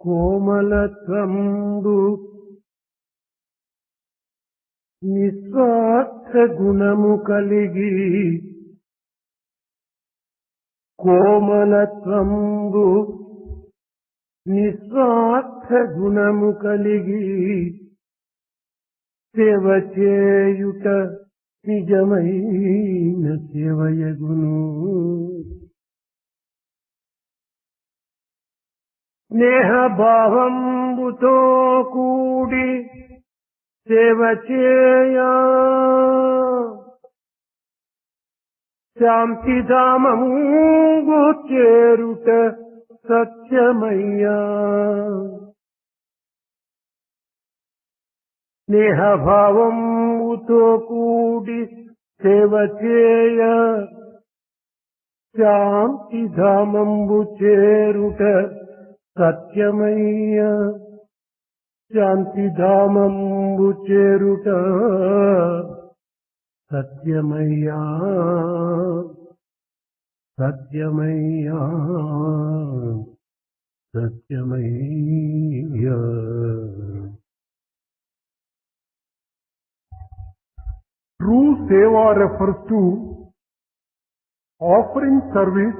కోమలత్వంబు నిస్వార్థ గుణము కలిగి కోమలత్వంబు నిస్వార్థ గుణము కలిగి సేవ చేయుట నిజమైన సేవయగును. స్నేహభావంబుతో కూడి సేవ చేయా శాంతిధామము చేరుట సత్యమయ్యా. స్నేహభావముతో కూడి సేవ చేయ శాంతిధామంబు చేరుట సత్యమయ్యా. శాంతిధామంబు చేరుట సత్యమయ్యా. సత్యమయ్యా సత్యమయ్యా. True seva refers to offering service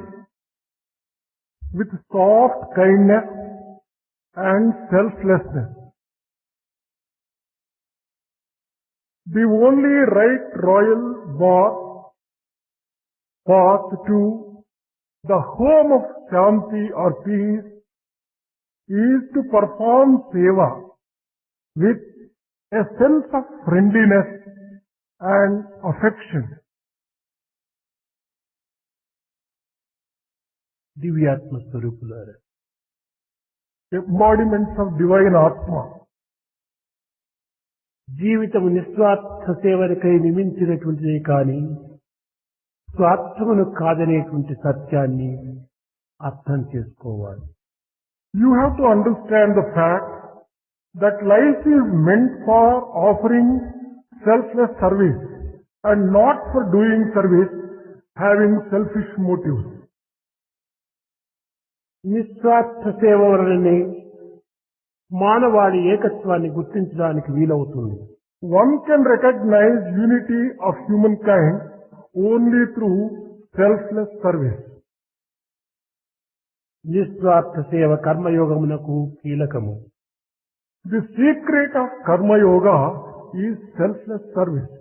with soft kindness and selflessness. The only right royal path to the home of Shanti or peace is to perform seva with a sense of friendliness and affection. దివ్యాత్మ స్వరూపులారా, embodiments of divine Atma. జీవితము నిస్వార్థ సేవలకై నియమించినటువంటిదే కానీ స్వార్థమును కాదనేటువంటి సత్యాన్ని అర్థం చేసుకోవాలి. You have to understand the fact that life is meant for offering selfless service and not for doing service having selfish motives. నిస్వార్థ సేవ వలననే మానవాళి ఏకత్వాన్ని గుర్తించడానికి వీలవుతుంది. One can recognize unity of humankind only through selfless service. నిస్వార్థ సేవ కర్మయోగమునకు కీలకము. The secret of Karma Yoga is selfless service.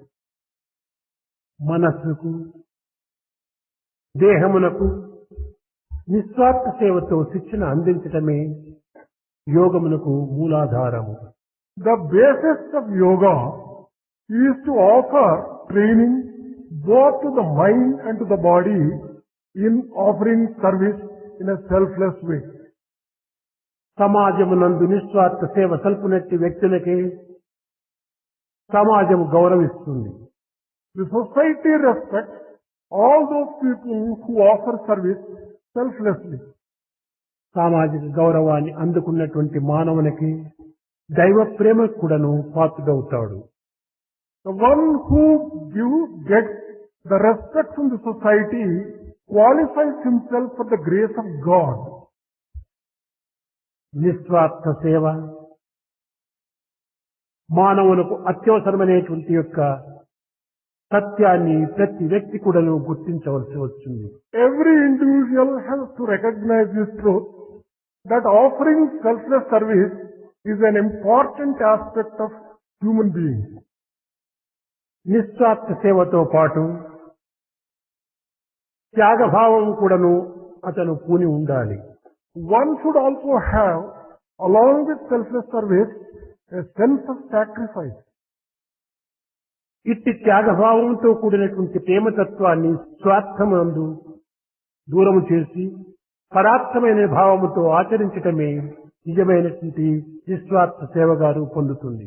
మనస్సుకు దేహమునకు నిస్వార్థ సేవతో శిక్షణ అందించటమే యోగమునకు మూలాధారము. The basis of yoga is to offer training both to the mind and to the body in offering service in a selfless way. సమాజమునందు నిస్వార్థ సేవ సల్పునట్టి వ్యక్తులకే సమాజము గౌరవిస్తుంది. The society respects all those people who offer service selflessly. సామాజిక గౌరవాన్ని అందుకున్నటువంటి మానవునికి దైవ ప్రేమ కూడాను పాత్రుడవుతాడు. The one who gets the respect from the society qualifies himself for the grace of God. నిస్వార్థ సేవ మానవులకు అత్యవసరమైనటువంటి యొక్క సత్యాన్ని ప్రతి వ్యక్తి కూడాను గుర్తించవలసి వచ్చింది. Every individual has to recognize this truth that offering selfless service is an important aspect of human beings. నిస్వార్థ సేవతో పాటు త్యాగభావం కూడాను అతను పూని ఉండాలి. One should also have, along with selfless service, a sense of sacrifice. ఇట్టి త్యాగభావంతో కూడినటువంటి ప్రేమతత్వాన్ని స్వార్థమందు దూరము చేసి పరార్థమైన భావముతో ఆచరించటమే నిజమైనటువంటి నిస్వార్థ సేవగా రూపొందుతుంది.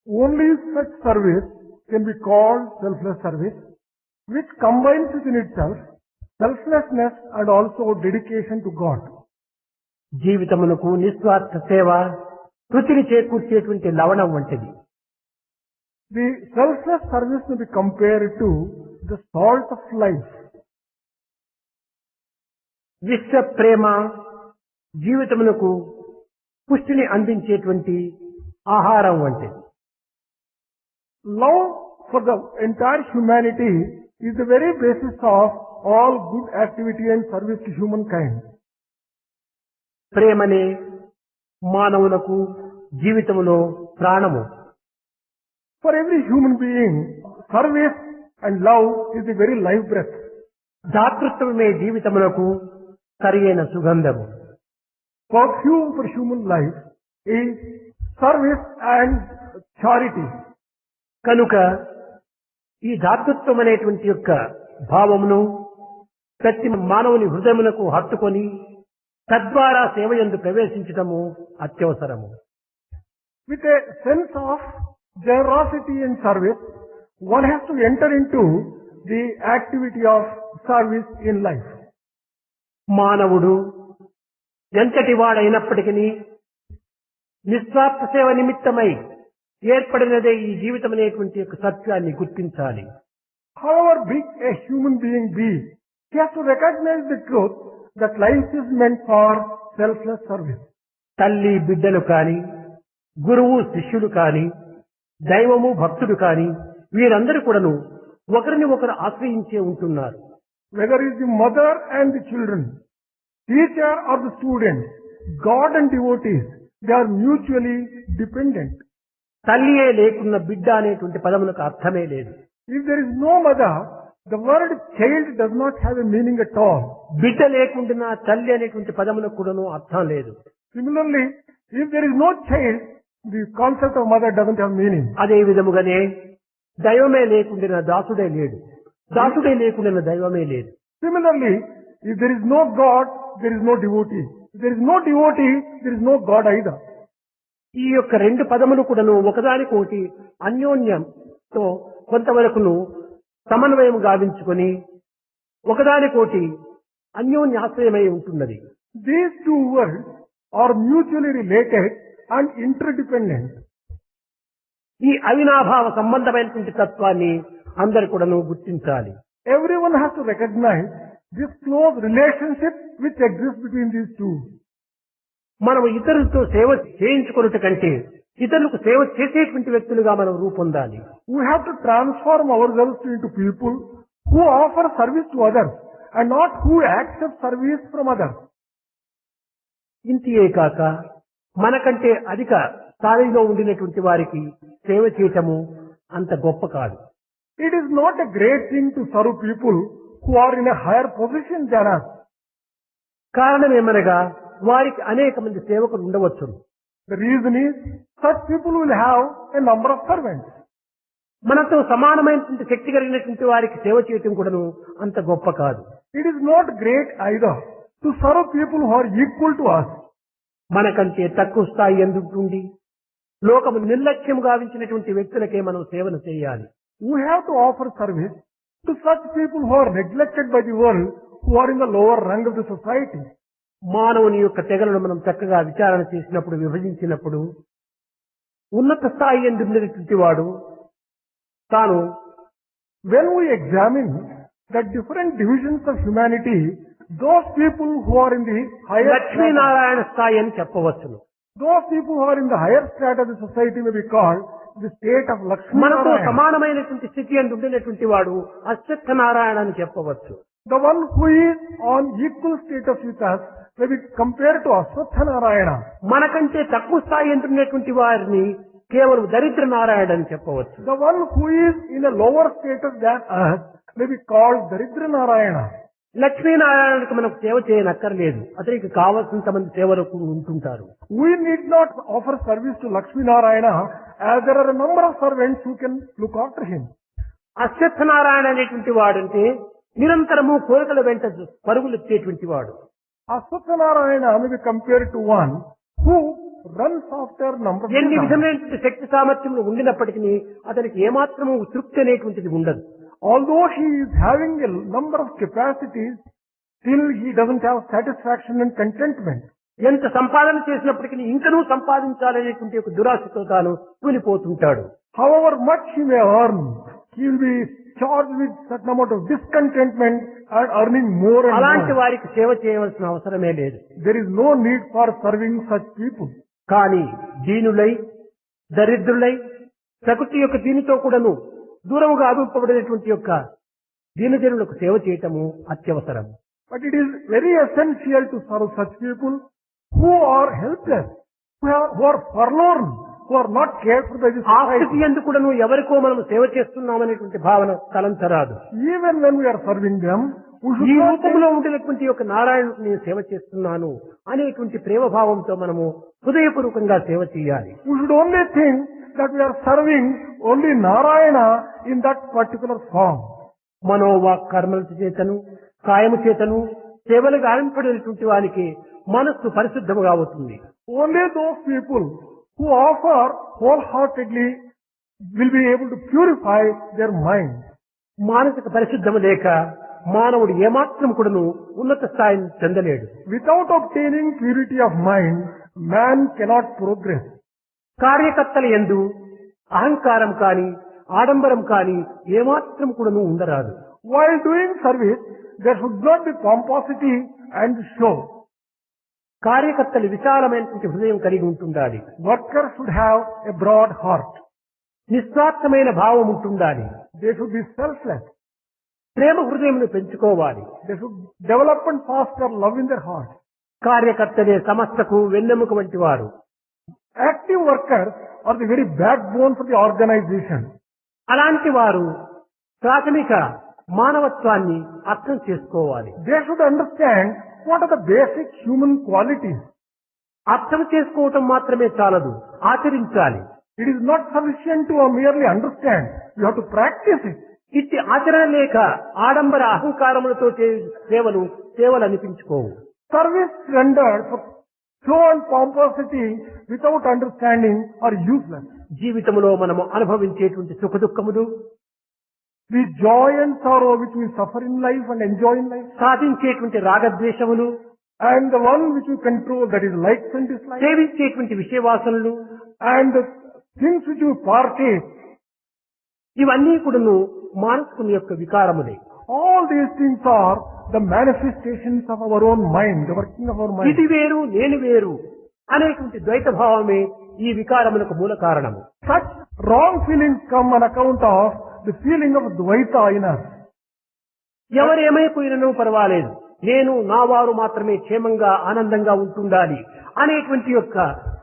Only such service can be called selfless service, which combines within itself selflessness and also dedication to God. జీవితమునకు నిస్వార్థ సేవ రుచిని చేకూర్చేటువంటి లవణం వంటిది. The selfless service may be compared to the salt of life. విశ్వ ప్రేమ జీవితమునకు పుష్టిని అందించేటువంటి ఆహారం వంటిది. Love for the entire humanity is the very basis of all good activity and service to humankind. ప్రేమనే మానవులకు జీవితంలో ప్రాణము. For every human being, service and love is the very life breath. దాతృత్వమే జీవితములకు సరియైన సుగంధము. Perfume for human life is service and charity. కనుక ఈ దాతృత్వం అనేటువంటి యొక్క భావమును ప్రతి మానవుని హృదయమునకు హత్తుకొని తద్వారా సేవయందు ప్రవేశించటము అత్యవసరము. With a sense of generosity and service, one has to enter into the activity of service in life. మానవుడు ఎంతటి వాడైనప్పటికీ నిస్వార్థ సేవ నిమిత్తమై ఏర్పడినదే ఈ జీవితం అనేటువంటి యొక్క సత్యాన్ని గుర్తించాలి. However big a human being be, he has to recognize the truth that life is meant for selfless service. తల్లి బిడ్డలు కాని, గురువు శిష్యులు కాని, దైవము భక్తుడు కాని వీరందరూ కూడాను ఒకరిని ఒకరు ఆశ్రయించే ఉంటున్నారు. Whether it is the mother and the children, teacher or the student, God and devotees, they are mutually dependent. తల్లియే లేకున్న బిడ్డ అనేటువంటి పదములకు అర్థమే లేదు. If there is no mother, the word child does not have a meaning at all. బిడ్డ లేకుండా తల్లి అనేటువంటి పదములకు కూడాను అర్థం లేదు. Similarly, if there is no child, the concept of mother doesn't have meaning. అదే విధముగానే దైవమే లేకుండా దాసుడే లేడు, దాసుడే లేకుండా దైవమే లేదు. Similarly, if there is no God, there is no devotee. If there is no devotee, there is no God either. ఈ యొక్క రెండు పదములు కూడాను ఒకదానికొకటి అన్యోన్యంతో కొంతవరకును సమన్వయం గావించుకొని ఒకదానికోటి అన్యోన్యాశ్రయమై ఉంటున్నది. These two words are mutually related and interdependent. ఈ అవినాభావ సంబంధమైనటువంటి తత్వాన్ని అందరు కూడాను గుర్తించాలి. Everyone has to recognize this close relationship which exists between these two. మనం ఇతరులతో సేవ చేయించుకున్నట్టు కంటే ఇతరులకు సేవ చేసేటువంటి వ్యక్తులుగా మనం రూపొందాలి. We have to transform ourselves into people who offer service to others and not who accept service from others. ఇంతియే కాక మనకంటే అధిక స్థాయిలో ఉండినటువంటి వారికి సేవ చేయటము అంత గొప్ప కాదు. It is not a great thing to serve people who are in a higher position than us. కారణం ఏమనగా వారికి అనేక మంది సేవకులు ఉండవచ్చును. The reason is such people will have a number of servants. మనతో సమానమైనటువంటి శక్తి కలిగినటువంటి వారికి సేవ చేయటం కూడాను అంత గొప్ప కాదు. It is not great either to serve people who are equal to us. మనకంటే తక్కువ స్థాయి ఎందుకుండి లోకము నిర్లక్ష్యం గావించినటువంటి వ్యక్తులకే మనం సేవను చేయాలి. We have to offer service to such people who are neglected by the world, who are in the lower rung of the society. మానవుని యొక్క తెగలను మనం చక్కగా విచారణ చేసినప్పుడు, విభజించినప్పుడు ఉన్నత స్థాయి ఎందున్నటువంటి వాడు తాను, when we examine the different divisions of humanity, those people who are in the higher Lakshminarayana స్థాయి అని చెప్పవచ్చును. those people who are in the higher strata of the society may be called the state of Lakshmi మనతో Narayana. సమానమైనటువంటి స్థితి అందు ఉండినటువంటి వాడు అశ్వత్థనారాయణ అని చెప్పవచ్చు. The one who is on equal status with us may be compared to Aswatha Narayana. మనకంటే తక్కువ స్థాయి ఉంటున్నటువంటి వారిని కేవలం దరిద్ర నారాయణ అని చెప్పవచ్చు. The one who is in a lower status than us may be called Daridra Narayana. లక్ష్మీనారాయణకి మనకు సేవ చేయనక్కర్లేదు, అతనికి కావలసినంత మంది సేవలకు ఉంటుంటారు. We need not offer service to Lakshmi Narayana as there are a number of servants who can look after him. Ashwathanarayana అనేటువంటి వాడంటే నిరంతరము కోరికల వెంట పరుగులెత్తేటువంటి వాడు. Aswatha Narayana may be compared to one who runs after number of ఎన్ని desires. విధమైనటువంటి శక్తి సామర్థ్యములు ఉండినప్పటికీ అతనికి ఏమాత్రము తృప్తి అనేటువంటిది ఉండదు. Although he is having a number of capacities, still he doesn't have satisfaction and contentment. ఎంత సంపాదన చేసినప్పటికీ ఇంకనూ సంపాదించాలనేటువంటి ఒక దురాశతో తాను కూలిపోతుంటాడు. However much he may earn, he will be charged with certain amount of discontentment and earning more and అలాంటి more. వారికి సేవ చేయవలసిన అవసరమే లేదు. There is no need for serving such people. కానీ దీనులై, దరిద్రులై, ప్రకృతి యొక్క దీనితో కూడాను దూరముగా ఆవింపబడినటువంటి యొక్క దీనజనులకు సేవ చేయటము అత్యవసరం. But it is very essential to serve such people who are helpless, who are forlorn, who are not cared for by the ఆ స్థితి society. ఎందుకు కూడాను ఎవరికో మనం సేవ చేస్తున్నామనేటువంటి భావన తలంచరాదు. Even when we are serving them, we ఈ should not రూపంలో ఉండినటువంటి యొక్క నారాయణుడికి నేను సేవ చేస్తున్నాను అనేటువంటి ప్రేమ భావంతో మనము హృదయపూర్వకంగా సేవ చేయాలి. we should only think that we are serving only Narayana in that particular form. మనోవాక్ కర్మల చేతను, కాయము చేతను సేవలు గావింపడినటువంటి వారికి మనస్సు పరిశుద్ధముగా అవుతుంది. Only those people who offer wholeheartedly will be able to purify their mind. మానసిక పరిశుద్ధము లేక మానవుడు ఏమాత్రం కూడాను ఉన్నత స్థాయిని చెందలేడు. Without obtaining purity of mind, man cannot progress. కార్యకర్తల యందు అహంకారం కాని, ఆడంబరం కాని ఏమాత్రం కూడాను ఉండరాదు. While doing service, there should not be pomposity and show. కార్యకర్తలు విశాలమైనటువంటి హృదయం కలిగి ఉంటుండాలి. Workers should have a broad heart. నిస్వార్థమైన భావం ఉంటుండాలి. They should be selfless. ప్రేమ హృదయమును పెంచుకోవాలి. They should develop and foster love in their heart. కార్యకర్తలే సమస్తకు వెన్నెముక వంటి వారు. Active workers are the very backbone for the organization. అలాంటి వారు ప్రాథమిక మానవత్వాన్ని అర్థం చేసుకోవాలి. They should understand what are the basic human qualities. అర్థం చేసుకోవటం మాత్రమే చాలదు, ఆచరించాలి. It is not sufficient to merely understand. You have to practice it. ఇట్టి ఆచరణ లేక ఆడంబర అహంకారములతో సేవలు అనిపించుకోవు. Service rendered for show and pomposity without understanding are useless. జీవితంలో మనము అనుభవించేటువంటి సుఖ దుఃఖములు, The joy and sorrow which we suffer in life and enjoy in life, సాధించేటువంటి రాగద్వేషములు, and the one which we control, that is likes and dislikes, సేవించేటువంటి విషయవాసనలు, and the things which we partake, ఇవన్నీ కూడాను మానసుని యొక్క వికారములే. all these things are the manifestations of our own mind, the working of our mind. ఇది వేరు నేను వేరు అనేటువంటి ద్వైత భావమే ఈ వికారములకు మూల కారణము. Such wrong feelings come on account of the feeling of Dvaita in us. ఎవరేమైపోయినను పర్వాలేదు, నేను నా వారు మాత్రమే క్షేమంగా ఆనందంగా ఉంటుండాలి అనేటువంటి యొక్క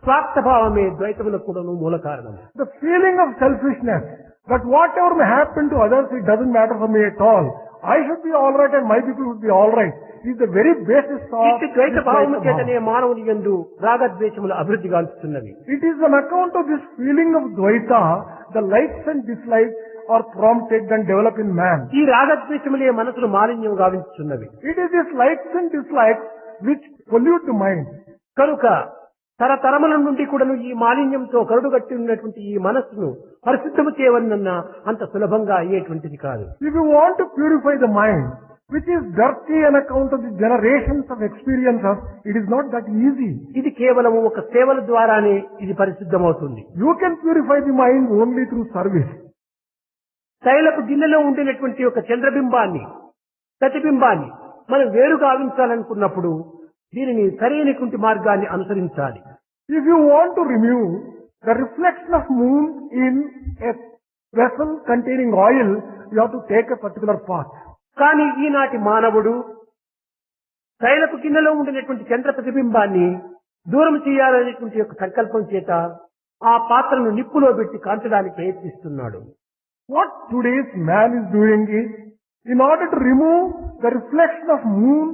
స్వార్థభావమే ద్వైతములకు కూడాను మూల కారణం. The feeling of selfishness, that whatever may happen to others, it doesn't matter for me at all. I should be all right and my people should be all right. It is the very basis of ఇట్టి ద్వైత this భావము Dvaita చేతనే bhava. మానవుని యందు రాగద్వేషములు అభివృద్ధి గాంచుతున్నవి. It is on account of this feeling of Dvaita, the likes and dislikes are prompted and develop in man. ఈ రాగద్వేషములే మనసును మాలిన్యం గావించుతున్నవి. It is these likes and dislikes which pollute the mind. కనుక తరతరముల నుండి కూడాను ఈ మాలిన్యంతో కరుడుగట్టి ఉన్నటువంటి ఈ మనస్సును పరిశుద్ధము చేయవలనన్నా అంత సులభంగా అయ్యేటువంటిది కాదు. If you want to purify the mind, which is dirty on account of the generations of experiences, it is not that easy. ఇది కేవలం ఒక సేవల ద్వారానే ఇది పరిశుద్ధమవుతుంది. You can purify the mind only through service. తైలపు గిన్నెలో ఉండినటువంటి ఒక చంద్రబింబాన్ని, ప్రతిబింబాన్ని మనం వేరుగా ఆవించాలనుకున్నప్పుడు దీనిని సరైనటువంటి మార్గాన్ని అనుసరించాలి. If you want to remove the reflection of moon in a vessel containing oil, you have to take a particular path. కానీ ఈనాటి మానవుడు తైలపు గిన్నెలో ఉండినటువంటి చంద్ర ప్రతిబింబాన్ని దూరం చేయాలనేటువంటి యొక్క సంకల్పం చేత ఆ పాత్రను నిప్పులో పెట్టి కాల్చడానికి ప్రయత్నిస్తున్నాడు. What today's man is doing is, in order to remove the reflection of moon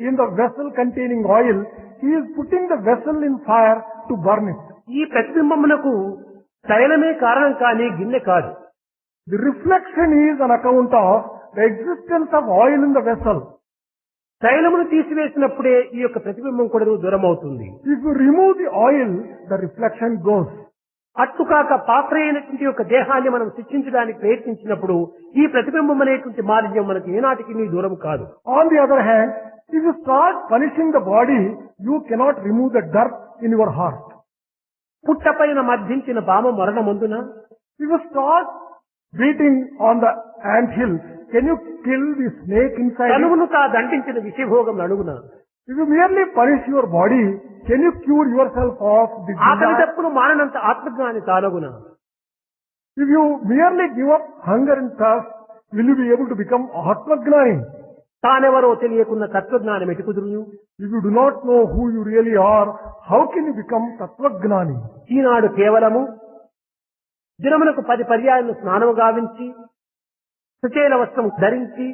in the vessel containing oil, he is putting the vessel in fire to burn it. ఈ ప్రతిబింబమునకు తైలమే కారణం కానీ గిన్నె కాదు. The reflection is on account of the existence of oil in the vessel. తైలమును తీసివేసినప్పుడే ఈ యొక్క ప్రతిబింబం కూడా దూరం అవుతుంది. If you remove the oil, the reflection goes. అట్టుకాక పాత్ర అయినటువంటి యొక్క దేహాన్ని మనం శిక్షించడానికి ప్రయత్నించినప్పుడు ఈ ప్రతిబింబం అనేటువంటి మాలిన్యం మనకి ఏనాటికి నీ దూరం కాదు. On the other hand, if you start punishing the body, you cannot remove the dirt in your heart. పుట్టపైన మర్ధించిన బామ మరణమందున If you start beating on the ant hills, can you kill the snake inside? తనువును తా దండించిన విషభోగం అడుగున If you merely punish your body, can you cure yourself of the ఆకలి desire? తప్పును మాననంత ఆత్మజ్ఞాని తానగున If you merely give up hunger and thirst, will you be able to become Atmagnani? తానెవరో తెలియకున్న తత్వజ్ఞానం ఎటు కుదురును? If you do not know who you really are, how can you become Tattvagnani? ఈనాడు కేవలము దినమునకు 10 పర్యాయములు స్నానము గావించి సుచేల వస్త్రం ధరించి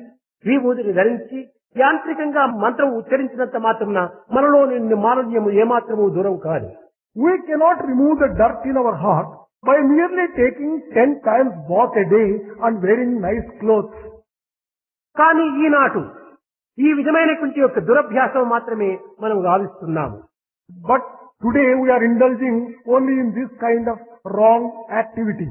విభూతిని ధరించి యాంత్రికంగా మంత్రం ఉచ్చరించినంత మాత్రమున మనలో నిన్ను మాలిన్యము ఏమాత్రము దూరం కాదు. We cannot remove the dirt in our heart by merely taking 10 times bath a day and wearing nice clothes. కానీ ఈనాటు ఈ విధమైనటువంటి యొక్క దురభ్యాసం మాత్రమే మనం గావిస్తున్నాము. But today we are indulging only in this kind of wrong activity.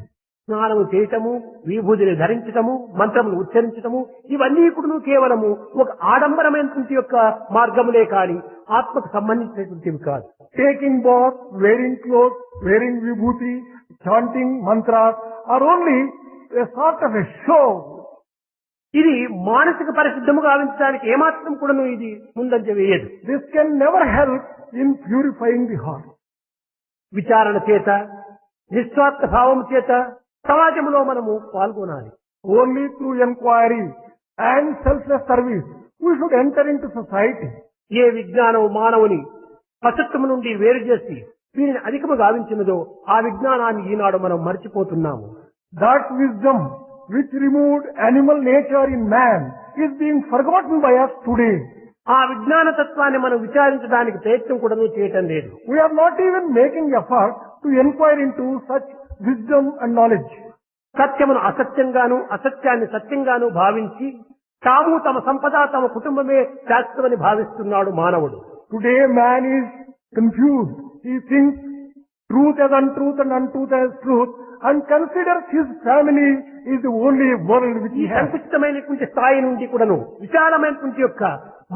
స్నానము చేయటము, విభూతిని ధరించటము, మంత్రములు ఉచ్చరించటము ఇవన్నీ కూడా కేవలము ఒక ఆడంబరమైనటువంటి యొక్క మార్గములే కాని ఆత్మకు సంబంధించినటువంటివి కాదు. Taking bath, wearing clothes, wearing vibhuti, chanting mantras are only a sort of a show. ఇది మానసిక పరిశుద్ధము గావించడానికి ఏమాత్రం కూడాను ఇది ముందంజ వేయదు. This can never help in purifying the heart. విచారణ చేత నిస్వార్థ భావము చేత సమాజంలో మనము పాల్గొనాలి. Only through inquiry and selfless service we should enter into society. ఏ విజ్ఞానం మానవుని పశుత్వము నుండి వేరు చేసి దీనిని అధికము గావించినదో ఆ విజ్ఞానాన్ని ఈనాడు మనం మర్చిపోతున్నాము. That wisdom which removed animal nature in man is being forgotten by us today. ఆ విజ్ఞాన తత్వాన్ని మనం విచారించడానికి ప్రయత్నం కూడా చేయటం లేదు. We are not even making effort to inquire into such wisdom and knowledge. సత్యమును అసత్యంగాను అసత్యాన్ని సత్యంగాను భావించి తాము తమ సంపద తమ కుటుంబమే శాశ్వతమని భావిస్తున్నాడు మానవుడు. Today man is confused. He thinks truth as untruth and untruth as truth and considers his family is the only world which ఈ he has. సంకుచితమైనటువంటి స్థాయి నుండి కూడాను విశాలమైనటువంటి యొక్క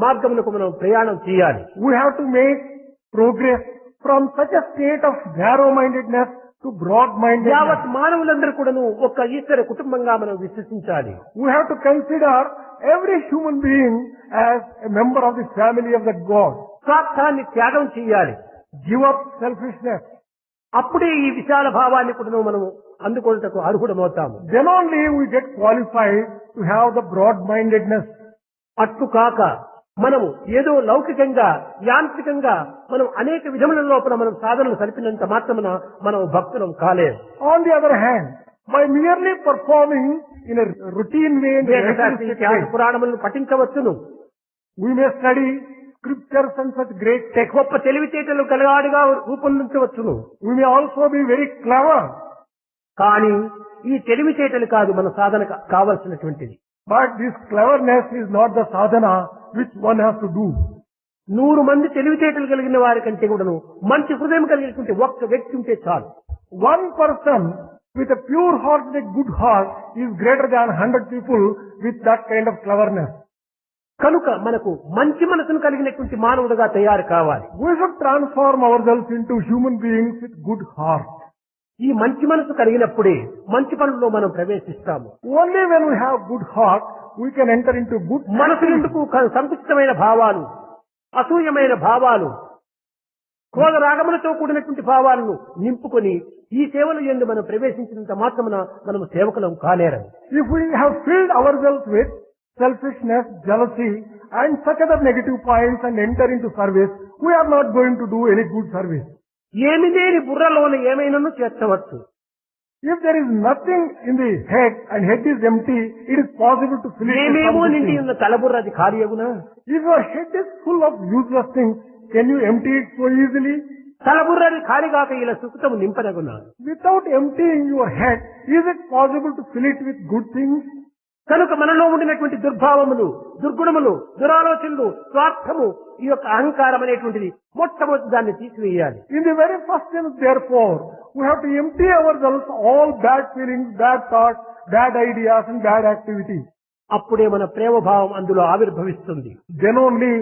మార్గములకు మనం ప్రయాణం చేయాలి. We have to make progress from such a state of narrow-mindedness to broad-mindedness. యావత్ మానవులందరూ కూడాను ఒక ఈశ్వర కుటుంబంగా మనం విశ్వసించాలి. We have to consider every human being as a member of the family of the God. స్వార్థాన్ని త్యాగం చేయాలి. Give up selfishness. అప్పుడే ఈ విశాల భావాన్ని కూడాను మనం అందుకొనుటకు అర్హుడమవుతాము. Then only we get qualified to have the broad-mindedness. అట్లు కాక మనము ఏదో లౌకికంగా యాంత్రికంగా మనం అనేక విధముల లోపల మనం సాధనలు సరిపినంత మాత్రమున మనం భక్తులం కాలేము. On the other hand, by merely performing in a routine way and వేదశాస్త్ర ఇతిహాస పురాణములను పఠించవచ్చును. we may study scriptures and such great texts. గొప్ప తెలివితేటలు గలవాడిగా రూపొందించవచ్చును. We may also be very clever. కానీ ఈ తెలివితేటలు కాదు మన సాధన కావలసినటువంటిది. But this cleverness is not the sadhana which one has to do. 100 మంది తెలివితేటలు కలిగిన వారి కంటే కూడాను మంచి హృదయం కలిగినటువంటి ఒక్క వ్యక్తి ఉంటే చాలు. One person with a pure heart and a good heart is greater than 100 people with that kind of cleverness. కనుక మనకు మంచి మనసును కలిగినటువంటి మానవుడిగా తయారు కావాలి. We should transform ourselves into human beings with good heart. ఈ మంచి మనసు కలిగినప్పుడే మంచి పనుల్లో మనం ప్రవేశిస్తాము. Only when we have good heart, we can enter into good మనసు activities. ఎందుకు సంకుచితమైన భావాలు, అసూయమైన భావాలు, క్రోధ రాగములతో కూడినటువంటి భావాలను నింపుకొని ఈ సేవలు ఎందు మనం ప్రవేశించినంత మాత్రమున మనం సేవకులం కాలేరం. If we have filled ourselves with selfishness, jealousy and such other negative points and enter into service, we are not going to do any good service. ఏమి లేని బుర్రలోన ఏమైనాను చేర్చవచ్చు. If there is nothing in the head and head is empty, it is possible to fill it with ఏమేమో నిండి something. ఉన్న తలబుర్ర అది ఖాళీయగునా? If your head is full of useless things, can you empty it so easily? తలబుర్రది ఖాళీగాక ఇలా సుఖతము నింపనగునా? Without emptying your head, is it possible to fill it with good things? కనుక మనలో ఉండినటువంటి దుర్భావములు, దుర్గుణములు, దురాలోచనలు, స్వార్థము, ఈ యొక్క అహంకారం అనేటువంటిది మొట్టమొదటి దాన్ని తీసివేయాలి. In the very first sense, therefore, we have to empty ourselves all bad feelings, bad thoughts, bad ideas and bad activities. అప్పుడే మన ప్రేమభావం అందులో ఆవిర్భవిస్తుంది. Then only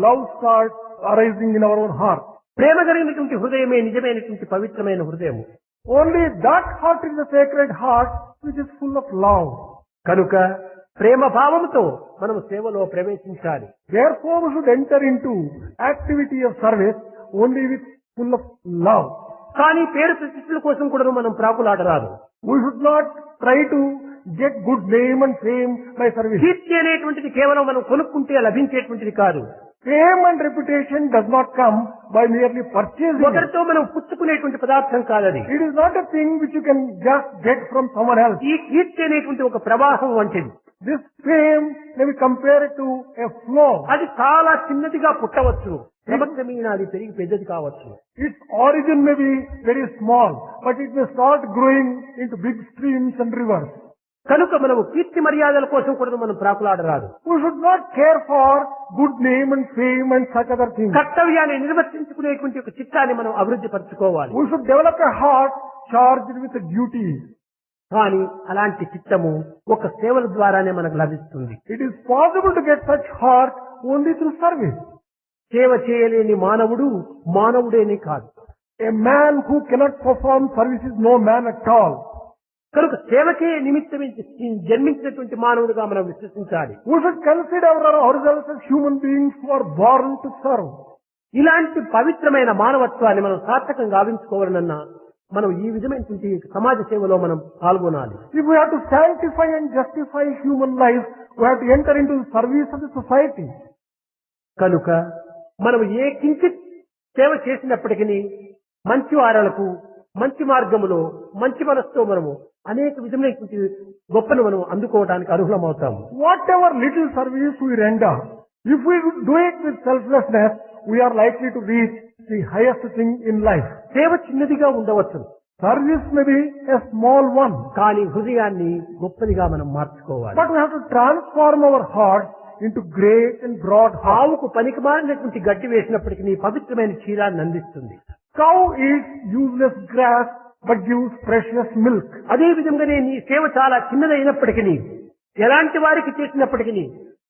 love starts arising in our own heart. ప్రేమ కలిగినటువంటి హృదయమే నిజమైనటువంటి పవిత్రమైన హృదయము. Only that heart is the sacred heart which is full of love. కనుక ప్రేమ భావముతో మనం సేవలో ప్రవేశించాలి. Therefore, we should enter into activity of service only with full of love. కానీ పేరు ప్రతిష్టల కోసం కూడా మనం ప్రాకులాడరాదు. We should not try to get good name and fame by service. కీర్తి అనేటువంటిది కేవలం మనం కొనుక్కుంటే లభించేటువంటిది కాదు. Fame and reputation does not come by merely purchasing it. ఒకరితో మనం పుచ్చుకునేటువంటి పదార్థం కాదది. It is not a thing which you can just get from someone else. ఈ కీర్తి అనేటువంటి ఒక ప్రవాహం వంటిది. This fame may be compared to a flow. అది చాలా చిన్నదిగా పుట్టవచ్చు, క్రమక్రమేణా అది పెరిగి పెద్దది కావచ్చు. Its origin may be very small, but it may start growing into big streams and rivers. కనుక మనము కీర్తి మర్యాదల కోసం కూడా మనం ప్రాకులాడరాదు. We should not care for good name and fame and such other things. కర్తవ్యాన్ని నిర్వర్తించుకునేటువంటి ఒక చిత్తాన్ని మనం అభివృద్ధి పరచుకోవాలి. We should develop a heart charged with duty. కానీ అలాంటి చిత్తము ఒక సేవల ద్వారానే మనకు లభిస్తుంది. It is possible to get such heart only through service. సేవ చేయలేని మానవుడు మానవుడేనే కాదు. A man who cannot perform service is no man at all. కనుక సేవకే నిమిత్తమే జన్మించినటువంటి మానవుడిగా మనం విశ్వసించాలి. We should consider ourselves as human beings who are born to serve. ఇలాంటి పవిత్రమైన మానవత్వాన్ని మనం సార్థకంగా గావించుకోవాలన్నా మనం ఈ విధమైనటువంటి సమాజ సేవలో మనం పాల్గొనాలి. If we have to sanctify and justify human life, we have to enter into the service of the society. కనుక మనం ఏ కించిత్ సేవ చేసినప్పటికీ మంచి వారలకు మంచి మార్గములో మంచి మనసుతో మనము అనేక విధమైనటువంటి గొప్పను మనం అందుకోవడానికి అర్హులమవుతాము. Whatever little service we render, if we do it with selflessness, we are likely to reach the highest thing in life. సేవ చిన్నదిగా ఉండవచ్చు, Service may be a small one, కానీ హృదయాన్ని గొప్పదిగా మనం మార్చుకోవాలి. but we have to transform our heart into great and broad heart. ఆవుకు పనికిమాలినటువంటి గడ్డి వేసినప్పటికీ పవిత్రమైన క్షీరాన్ని అందిస్తుంది. Cow eats useless grass but gives precious milk. అదే విధంగానే నీ సేవ చాలా చిన్నదైనప్పటికీ ఎలాంటి వారికి చేసినప్పటికీ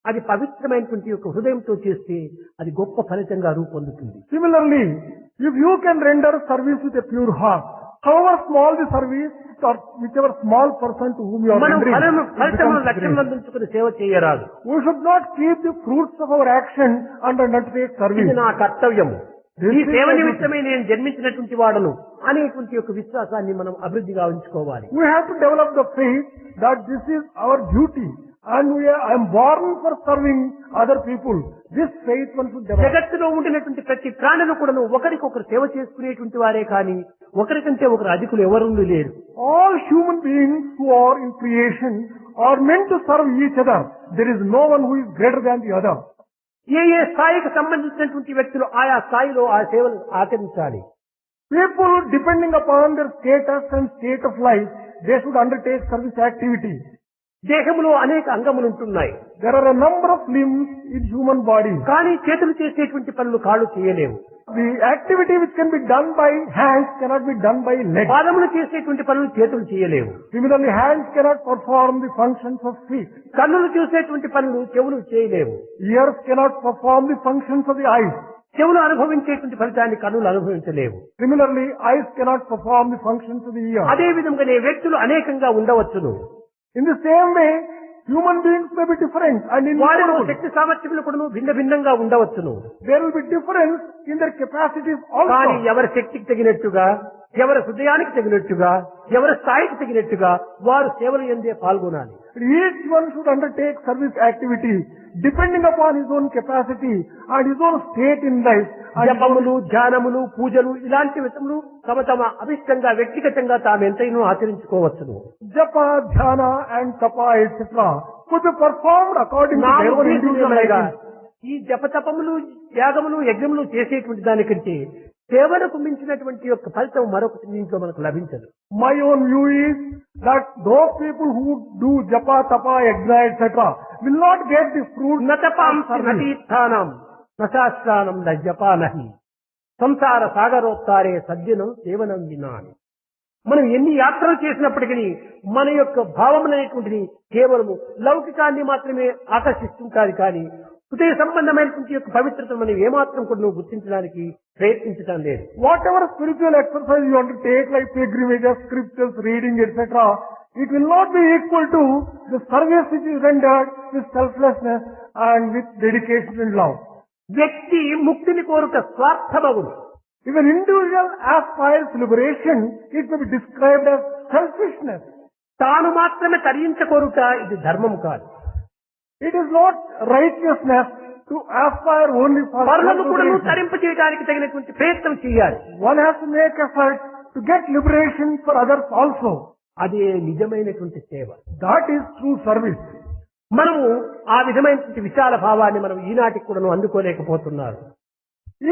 అది పవిత్రమైనటువంటి యొక్క హృదయంతో చేస్తే అది గొప్ప ఫలితంగా రూపొందుతుంది. Similarly, if you can render service with a pure heart, however small the service or whichever small person to whom you are మనం rendering, it ఫలితమును becomes లక్ష్యం great. అందించుకుని సేవ చేయరాదు. We should not keep the fruits of our action and undertake service. ఇది నా కర్తవ్యము, ఈ is సేవ my నిమిత్తమే నేను జన్మించినటువంటి వాడను అనేటువంటి యొక్క విశ్వాసాన్ని మనం అభివృద్ధిగా ఉంచుకోవాలి. We have to develop the faith that this is our duty and I am born for serving other people. This faith one should develop. జగత్తులో ఉండినటువంటి ప్రతి ప్రాణులు కూడా ఒకరికొకరు సేవ చేసుకునేటువంటి వారే కానీ ఒకరికంటే ఒకరు అధికులు ఎవరూ లేరు. All human beings who are in creation are meant to serve each other. There is no one who is greater than the other. ఏ ఏ స్థాయికి సంబంధించినటువంటి వ్యక్తులు ఆయా స్థాయిలో ఆ సేవలు ఆచరించాలి. People, depending upon their status and state of life, they should undertake service activity. దేహంలో అనేక అంగములు ఉంటున్నాయి, There are a number of limbs in human body. కానీ చేతులు చేసేటువంటి పనులు కాళ్ళు చేయలేవు. The activity which can be done by hands cannot be done by legs. పాదములు చేసేటువంటి పనులు చేతులు చేయలేవు. Similarly, hands cannot perform the functions of feet. కన్నులు చూసేటువంటి పనులు చెవులు చేయలేవు. Ears cannot perform the functions of the eyes. చెవులు అనుభవించేటువంటి ఫలితాన్ని కన్నులు అనుభవించలేవు. Similarly, eyes cannot perform the functions of the ear. అదే విధంగానే వ్యక్తులు అనేకంగా ఉండవచ్చును. In the same way, human beings may be different and వారిలో innumerable. శక్తి సామర్థ్యములు కూడా భిన్న భిన్నంగా ఉండవచ్చును. There will be difference in their capacities కానీ also. ఎవరి శక్తికి తగినట్టుగా, ఎవరి హృదయానికి తగినట్టుగా, ఎవరి స్థాయికి తగినట్టుగా వారు సేవలు ఎందే పాల్గొనాలి. Each one should undertake service activity depending upon his own capacity and his own state in life. And జపములు, ధ్యానములు, పూజలు ఇలాంటి విషయములు తమ తమ అభిష్టంగా వ్యక్తిగతంగా తాము ఎంతైనా ఆచరించుకోవచ్చును. japa, dhyana and tapa, etc. could be performed according to నా their own ఉద్దేశం individual ఏమనగా, liking. ఈ జపతపములు, యాగములు, యజ్ఞములు చేసేటువంటి దానికంటే సేవలకు మించినటువంటి యొక్క ఫలితం మరొకటి దీంట్లో మనకు లభించదు. My own view is that those people who do japa, tapa, yajna, etc. will not get the fruit నతపాం of service. నతీర్థానం నశాస్త్రానం జపానహి సంసార సాగరోత్తారే సద్యనం సేవనం వినాని. మనం ఎన్ని యాత్రలు చేసినప్పటికీ మన యొక్క భావం అనేటువంటిది కేవలము లౌకికాన్ని మాత్రమే ఆకర్షిస్తుంటారు, కానీ హృదయ సంబంధమైనటువంటి యొక్క పవిత్రతను మనం ఏమాత్రం కూడా నువ్వు గుర్తించడానికి ప్రయత్నించడం లేదు. Whatever spiritual exercise you want to take, like pilgrimages, scriptures, reading, etc., it will not be equal to the service which is rendered with selflessness and with dedication and love. వ్యక్తి ముక్తిని కోరుట స్వార్థమగును. If an individual aspires liberation, it may be described as selfishness. తాను మాత్రమే తరించకోరుట ఇది ధర్మం కాదు. It is not righteousness to aspire only for పరులను కూడా liberation. తరింప చేయడానికి తగినటువంటి ప్రయత్నం చేయాలి. One has to make effort to get liberation for others also. అదే నిజమైనటువంటి సేవ. That is true service. మనము ఆ విధమైనటువంటి విశాల భావాన్ని మనం ఈనాటికి కూడా అందుకోలేకపోతున్నారు.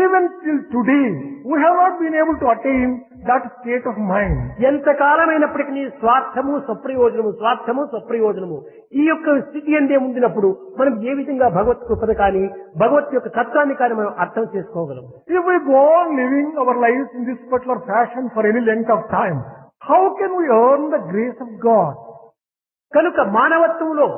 Even till today, we have not been able to attain that state of mind. ఎంతకాలమైనప్పటికీ స్వార్థము స్వప్రయోజనము ఈ యొక్క స్థితి ఎందే ఉండినప్పుడు మనం ఏ విధంగా భగవత్ కృపను కానీ భగవత్ యొక్క తత్వాన్ని కానీ మనం అర్థం చేసుకోగలం. If we go on living our lives in this particular fashion for any length of time, how can we earn the grace of God? కనుక మానవత్వంలో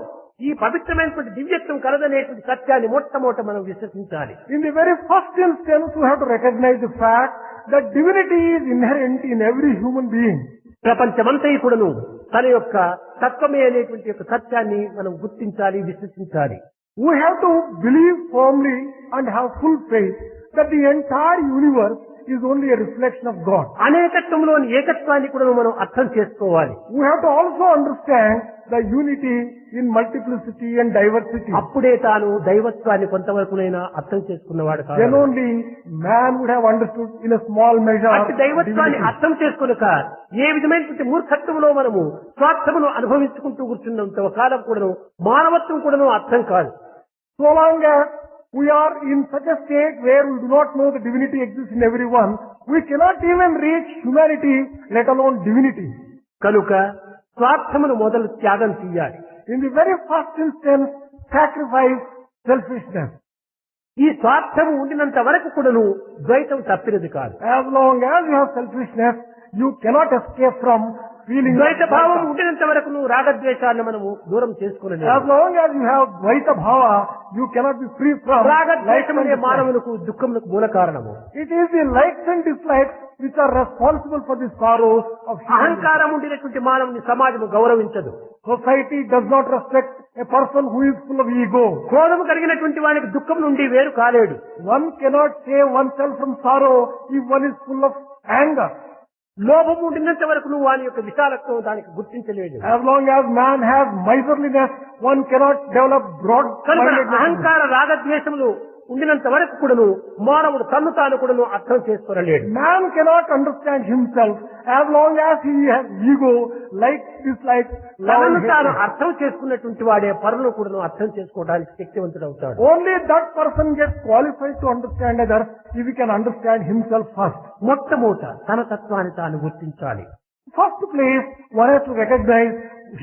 ఈ పవిత్రమైనటువంటి దివ్యత్వం కలదనేటువంటి సత్యాన్ని మొట్టమొదట మనం విశ్వసించాలి. In the very first instance, we have to recognize the fact that divinity is inherent in every human being. ప్రపంచమంతా కూడాను తన యొక్క తత్వమే అనేటువంటి యొక్క సత్యాన్ని మనం గుర్తించాలి, విశ్వసించాలి. We have to believe firmly and have full faith that the entire universe is only a reflection of God. అనేకత్వంలోని ఏకత్వాన్ని కూడా మనం అర్థం చేసుకోవాలి. We have to also understand the unity in multiplicity and diversity. అప్పుడే తాను దైవత్వాన్ని కొంతవరకునైనా అర్థం చేసుకున్నవాడు కాదు. Then only man would have understood in a small measure. అట్టి దైవత్వాన్ని divinity. అర్థం చేసుకునక ఏ విధమైనటువంటి మూర్ఖత్వంలో మనము స్వార్థమును అనుభవించుకుంటూ కూర్చున్నంత కాలం కూడాను మానవత్వం కూడాను అర్థం కాదు. So long as we are in such a state where we do not know the divinity exists in everyone, we cannot even reach humanity, let alone divinity. కనుక స్వార్థమును మొదలు త్యాగం చేయాలి. In the very first instance, sacrifice selfishness. ఈ స్వార్థము ఉండినంత వరకు కూడాను ద్వైతం తప్పినది కాదు. As long as you have selfishness, you cannot escape from feeling ద్వైత of భావం Dvaita. ఉండినంత వరకు నువ్వు రాగద్వేషాన్ని మనము దూరం చేసుకోలేదు. As long as you have Dvaita Bhava, you cannot be free from రాగద్వేషం likes and అనే dislikes. మానవులకు దుఃఖములకు మూల కారణము. It is the likes and dislikes which are responsible for the sorrows of human beings. అహంకారం ఉండినటువంటి మానవుని సమాజము గౌరవించదు. Society does not respect a person who is full of ego. క్రోధము కలిగినటువంటి వానికి దుఃఖం నుండి వేరు కాలేడు. One cannot save oneself from sorrow if one is full of anger. లోభం ఉండినంత వరకు నువ్వు వాని యొక్క విశాలత్వం దానికి గుర్తించలేదు. As long as man has miserliness, one cannot develop కనుక broad-mindedness. అహంకార రాగద్వేషములు ఉండినంత వరకు కూడాను మానవుడు తన్ను తాను కూడాను అర్థం చేసుకోలేడు. Man cannot understand himself as long as he has ego, likes, dislikes, love తనను and తాను hatred. అర్థం చేసుకున్నటువంటి వాడే పరులను కూడాను అర్థం చేసుకోవడానికి శక్తివంతుడు అవుతాడు. Only that person gets qualified to understand others if he can understand himself first. మొట్టమొదట తన తత్వాన్ని తాను గుర్తించాలి. First place, one has to recognize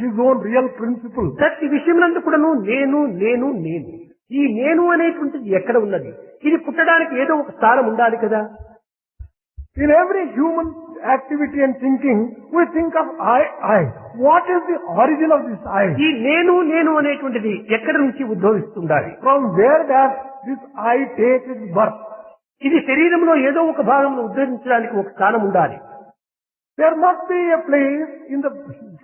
his own real principle. ప్రతి విషయమునందు కూడాను నేను నేను నేను ఈ నేను అనేటువంటిది ఎక్కడ ఉన్నది? ఇది పుట్టడానికి ఏదో ఒక స్థానం ఉండాలి కదా. In every human activity and thinking, we think of I. What is the origin of this I? ఈ నేను నేను అనేటువంటిది ఎక్కడి నుంచి ఉద్భవిస్తుండాలి? From where does this I take its birth? ఇది శరీరంలో ఏదో ఒక భాగంలో ఉద్భవించడానికి ఒక స్థానం ఉండాలి. There must be a place in the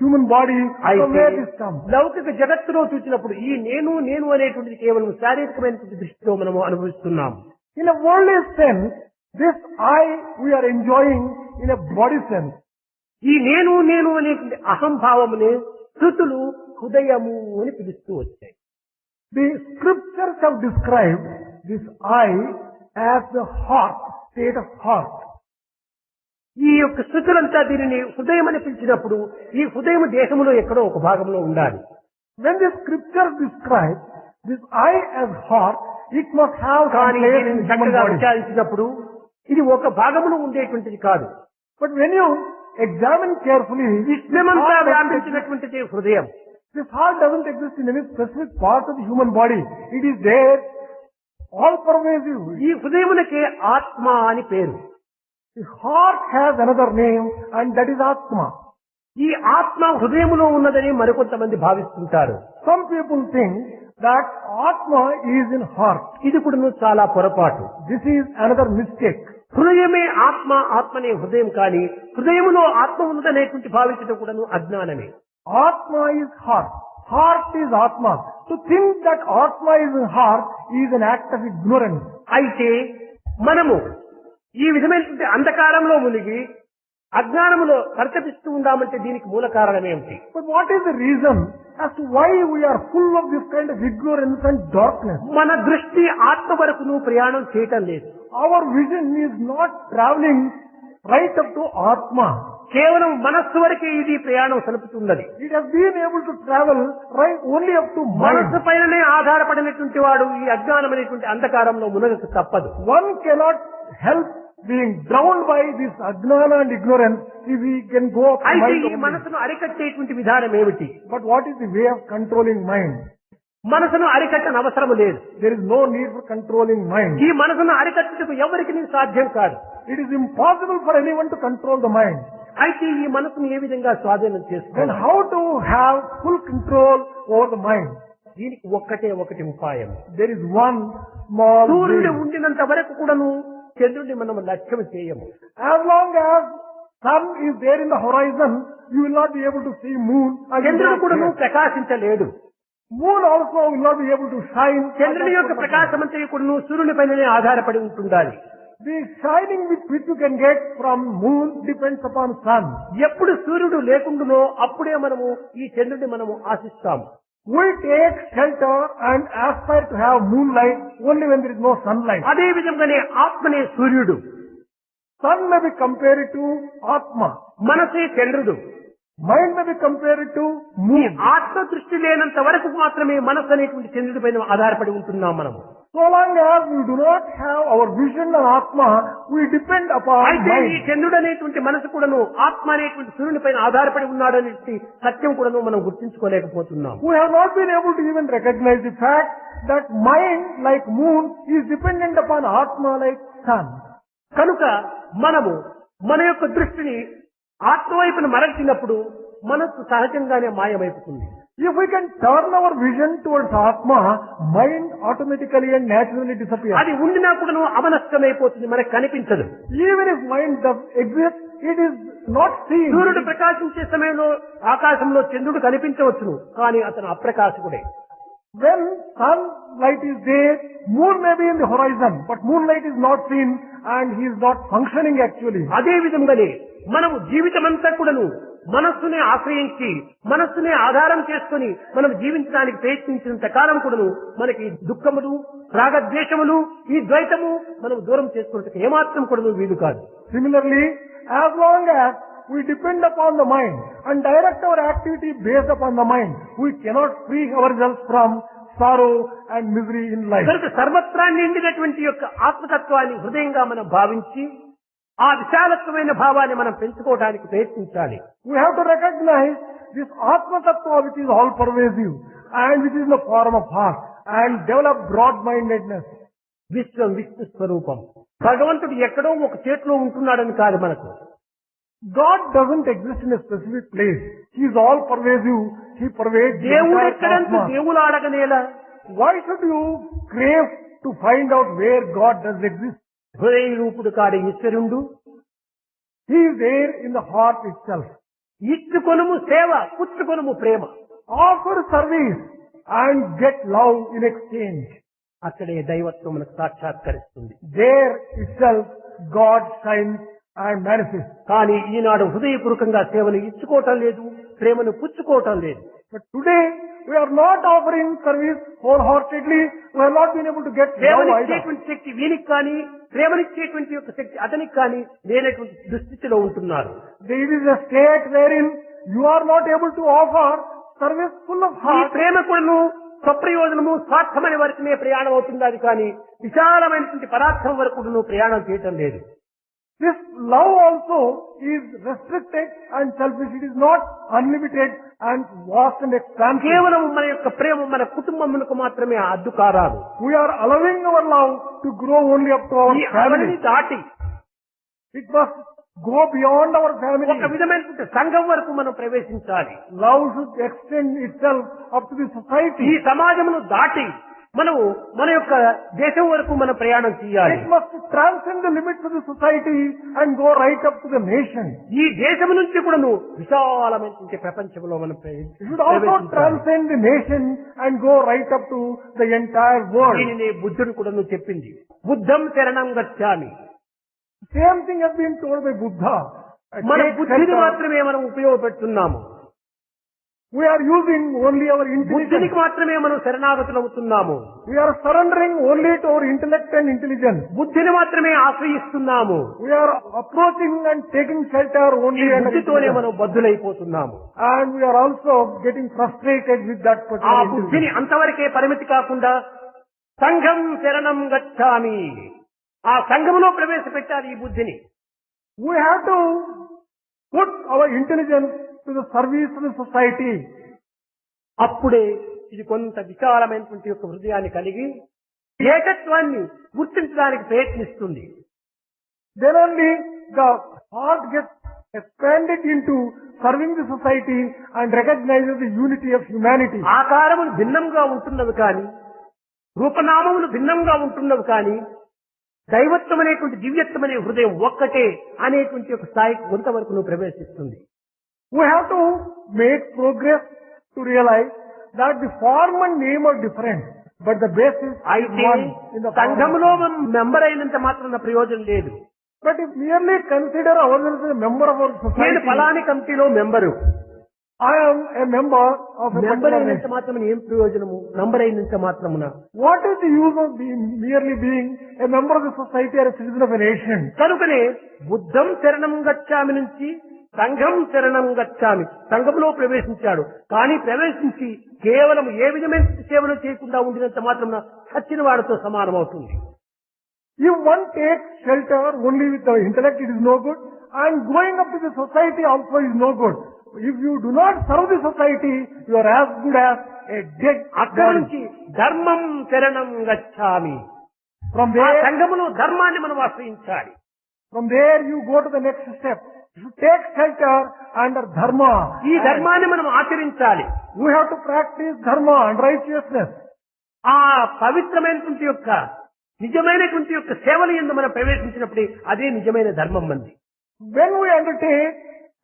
human body from where this comes. లౌకిక జగత్తులో చూసినప్పుడు ఈ నేను నేను అనేటువంటిది కేవలం శారీరకమైనటువంటి దృష్టిలో మనము అనుభవిస్తున్నాం. In a worldly sense, this I we are enjoying in a body sense. ఈ నేను నేను అనేటువంటి అహంభావమునే శృతులు హృదయము అని పిలుస్తూ వచ్చాయి. The scriptures have described this I as the heart, state of heart. ఈ యొక్క శృతులంతా దీనిని హృదయం అని పిలిచినప్పుడు ఈ హృదయం దేహములో ఎక్కడో ఒక భాగంలో ఉండాలి. When the scripture describes this I as heart, it must have some కానీ place in దీనిని human చక్కగా body. విచారించినప్పుడు ఇది ఒక భాగంలో ఉండేటువంటిది కాదు. But when you examine carefully, విశ్వమంతా heart వ్యాపించినటువంటిది హృదయం. this heart doesn't exist in any specific part of the human body. It is there, all pervasive. ఈ హృదయమునకే ఆత్మ అని పేరు. The heart has another name and that is Atma. ఈ ఆత్మ హృదయములో ఉన్నదని మరికొంతమంది భావిస్తుంటారు. Some people think that Atma is in heart. ఇది కూడా చాలా పొరపాటు. This is another mistake. హృదయమే ఆత్మ, ఆత్మనే హృదయం కాని హృదయములో ఆత్మ ఉన్నదనేటువంటి భావించడం కూడా అజ్ఞానమే. Atma is heart. Heart is Atma. To think that Atma is in heart is an act of ignorance. అయితే మనము ఈ విధమైనటువంటి అంధకారంలో మునిగి అజ్ఞానములో పరితపిస్తూ ఉందామంటే దీనికి మూల కారణమేమిటి? But what is the reason as to why we are full of this kind of ignorance and darkness? మన దృష్టి ఆత్మ వరకు ప్రయాణం చేయటం లేదు. Our vision is not traveling right up to Atma. కేవలం మనస్సు వరకే ఇది ప్రయాణం సలుపుతున్నది. It has been able to travel right only up to మనస్సు mind. పైననే ఆధారపడినటువంటి వాడు ఈ అజ్ఞానం అనేటువంటి అంధకారంలో మునగక తప్పదు. One cannot help being drowned by this ajnana and ignorance if we can go up to అయితే mind ఈ only. మనసును అరికట్టేటువంటి విధానం ఏమిటి? But what is the way of controlling mind? మనసును అరికట్టని అవసరం లేదు. There is no need for controlling mind. ఈ మనసును అరికట్టుటకు ఎవరికి సాధ్యం కాదు. It is impossible for anyone to control the mind. అయితే ఈ మనసును ఏ విధంగా స్వాధీనం Then చేసుకోవాలి? how to have full control over the mind? దీనికి ఒకటి ఉపాయం. There is one small సూర్యుడు way. ఉండినంత వరకు కూడాను చంద్రుడిని మనం లక్ష్యం చేయము. As long as sun is there in the horizon, you will not be able to see moon. and you will చంద్రుడు not కూడాను see- ప్రకాశించలేడు. Moon also will not be able to shine. చంద్రుని యొక్క ప్రకాశం అంతా కూడాను సూర్యుని పైననే ఆధారపడి ఉంటుండాలి. The shining which you can get from moon depends upon sun. ఎప్పుడు సూర్యుడు లేకుండానో అప్పుడే మనము ఈ చంద్రుడిని మనము ఆశిస్తాము. We take shelter and aspire to have moonlight only when there is no sunlight. అదే విధంగానే ఆత్మనే సూర్యుడు, Sun may be compared to Atma. మనసే చంద్రుడు. Mind may be compared to ఈ moon. ఆత్మ దృష్టి లేనంత వరకు మాత్రమే మనసు అనేటువంటి చంద్రుడి పైన ఆధారపడి ఉంటున్నాం మనము. So long as we do not have our vision on Atma, we depend upon అయితే ఈ mind. చంద్రుడు అనేటువంటి మనసు కూడాను ఆత్మ అనేటువంటి సూర్యుని పైన ఆధారపడి ఉన్నాడు అనేటువంటి సత్యం కూడాను మనం గుర్తించుకోలేకపోతున్నాం. We have not been able to even recognize the fact that mind, like moon, is dependent upon Atma like sun. కనుక మనము మన యొక్క దృష్టిని ఆత్మ వైపున మరల్చినప్పుడు మనస్సు సహజంగానే మాయమైపోతుంది. If we can turn our vision towards Atma, mind automatically and naturally disappears. అది ఉండినా కూడాను అమనస్కమైపోతుంది, మనకు కనిపించదు. Even if mind does exist, it is not seen. సూర్యుడు ప్రకాశించే సమయంలో ఆకాశంలో చంద్రుడు కనిపించవచ్చును, కానీ అతను అప్రకాశకుడే. When sunlight is there, moon may be in the horizon, but moonlight is not seen and he is not functioning actually. అదే విధంగానే మనము జీవితమంతా కూడాను మనస్సునే ఆశ్రయించి మనస్సునే ఆధారం చేసుకుని మనం జీవించడానికి ప్రయత్నించినంత కాలం కూడాను మనకి దుఃఖములు, రాగద్వేషములు, ఈ ద్వైతము మనం దూరం చేసుకున్నట్టుకు ఏమాత్రం కూడాను వీలు కాదు. Similarly, as long as we depend upon the mind and direct our activity based upon the mind, we cannot free ourselves from sorrow and misery in life. కనుక సర్వత్రా నిండినటువంటి యొక్క ఆత్మతత్వాన్ని హృదయంగా మనం భావించి ఆ విశాలత్వమైన భావాన్ని మనం పెంచుకోవడానికి ప్రయత్నించాలి. We have to recognize this Atma Tattva which is all pervasive and which is in the form of heart and develop broad-mindedness. విశ్వం విష్ణు స్వరూపం. భగవంతుడు ఎక్కడో ఒక చేతిలో ఉంటున్నాడని కాదు మనకు. God doesn't exist in a specific place. He is all pervasive. He pervades the దేవుడు entire ఎక్కడంటూ cosmos. దేవుడు అడగనేలా. Why should you crave to find out where God does exist? హృదయ రూపుడు కాడు ఈశ్వరుండు. He is there in the heart itself. ఇచ్చుకొనుము సేవ, పుచ్చుకొనుము ప్రేమ. Offer service and get love in exchange. అక్కడే దైవత్వం మనకు సాక్షాత్కరిస్తుంది. There itself God shines and manifests. కానీ ఈనాడు హృదయపూర్వకంగా సేవను ఇచ్చుకోవటం లేదు, ప్రేమను పుచ్చుకోవటం లేదు. But today we are not offering service wholeheartedly. We have not been able to get love either. ప్రేమనిచ్చేటువంటి శక్తి వీనికి కానీ ప్రేమనిచ్చేటువంటి యొక్క శక్తి అతనికి కానీ లేనటువంటి దుస్థితిలో ఉంటున్నారు. There is a state wherein you are not able to offer service full of ఈ heart. ప్రేమ కూడాను స్వప్రయోజనము స్వార్థమైన వరకునే ప్రయాణం అవుతుంది కానీ విశాలమైనటువంటి పరార్థం వరకు నువ్వు ప్రయాణం చేయటం లేదు. This love also is restricted and selfish. It is not unlimited and vast and expansive. కేవలం మన యొక్క ప్రేమ మన కుటుంబమునకు మాత్రమే అడ్డు కారాదు. We are allowing our love to grow only up to our ఈ అవధిని family. దాటి It must go beyond our family. ఒక విధమైనటువంటి సంఘం వరకు మనం ప్రవేశించాలి. Love should extend itself up to the ఈ society. సమాజమును దాటి మనము మన యొక్క దేశం వరకు మనం ప్రయాణం చేయాలి. It must transcend the limits of the society and go right up to the nation. ఈ దేశం నుంచి కూడా నువ్వు విశాలమైనటువంటి ప్రపంచంలో మనం It should also transcend the nation and go right up to the entire world. దీనిని బుద్ధుడు కూడా నువ్వు చెప్పింది. బుద్ధం శరణం గచ్చామి. Same thing has been told by Buddha. మన Take బుద్ధిని shelter. మాత్రమే మనం ఉపయోగపెడుతున్నాము. We are using only our బుద్ధినికి intelligence. మాత్రమే మనం శరణాగతులు అవుతున్నాము. We are surrendering only to our intellect and intelligence. బుద్ధిని మాత్రమే ఆశ్రయిస్తున్నాము. We are approaching and taking shelter ఈ only under బుద్ధితోనే intelligence. మనం బద్ధులైపోతున్నాము. And we are also getting frustrated with that ఆ particular బుద్ధిని intelligence. అంతవరకే పరిమితి కాకుండా సంఘం శరణం గచ్చామి, ఆ సంఘములో ప్రవేశపెట్టాలి ఈ బుద్ధిని. We have to put our intelligence to the service of the society. అప్పుడే ఇది కొంత విశాలమైనటువంటి యొక్క హృదయాన్ని కలిగి ఏకత్వాన్ని గుర్తించడానికి ప్రయత్నిస్తుంది. Then only the heart gets expanded into serving the society and recognizes the unity of humanity. ఆకారములు భిన్నంగా ఉంటున్నవి కానీ, రూపనామములు భిన్నంగా ఉంటున్నవి కానీ, దైవత్వం అనేటువంటి దివ్యత్వం అనే హృదయం ఒక్కటే అనేటువంటి ఒక స్థాయికి కొంతవరకు నువ్వు ప్రవేశిస్తుంది. We have to make progress to realize that the form and name are different, but the basis is అయితే one in the form. సంఘములో మెంబర్ అయినంత మాత్రం ప్రయోజనం లేదు. But if merely consider ourselves as a member of our నేను society, ఫలాని కమిటీలో member. I am a member of a member particular అయినంత nation. మాత్రం ఏం ప్రయోజనము? నంబర్ అయినంత మాత్రమున What is the use of merely being a member of the society or a citizen of a nation? కనుకనే బుద్ధం శరణం గచ్చామి నుంచి సంఘం శరణం గచ్చామి, సంఘంలో ప్రవేశించాడు. కానీ ప్రవేశించి కేవలం ఏ విధమైన సేవలు చేయకుండా ఉండినంత మాత్రం సచ్చిన వాడితో సమానమవుతుంది. If one takes shelter only with the intellect, it is no good, and going up to the society also is no good. If you do not serve the society, you are as good as a dead అక్కడి body. నుంచి ధర్మం శరణం గచ్చామి, From ఆ there, సంఘములో ధర్మాన్ని మనం ఆశ్రయించాలి. from there you go to the next step. You take shelter under dharma. ఈ And ధర్మాన్ని మనం ఆచరించాలి. we have to practice dharma and righteousness. ఆ పవిత్రమైనటువంటి యొక్క నిజమైనటువంటి యొక్క సేవల యందు మనం ప్రవేశించినప్పుడే అదే నిజమైన ధర్మం మంది. When we undertake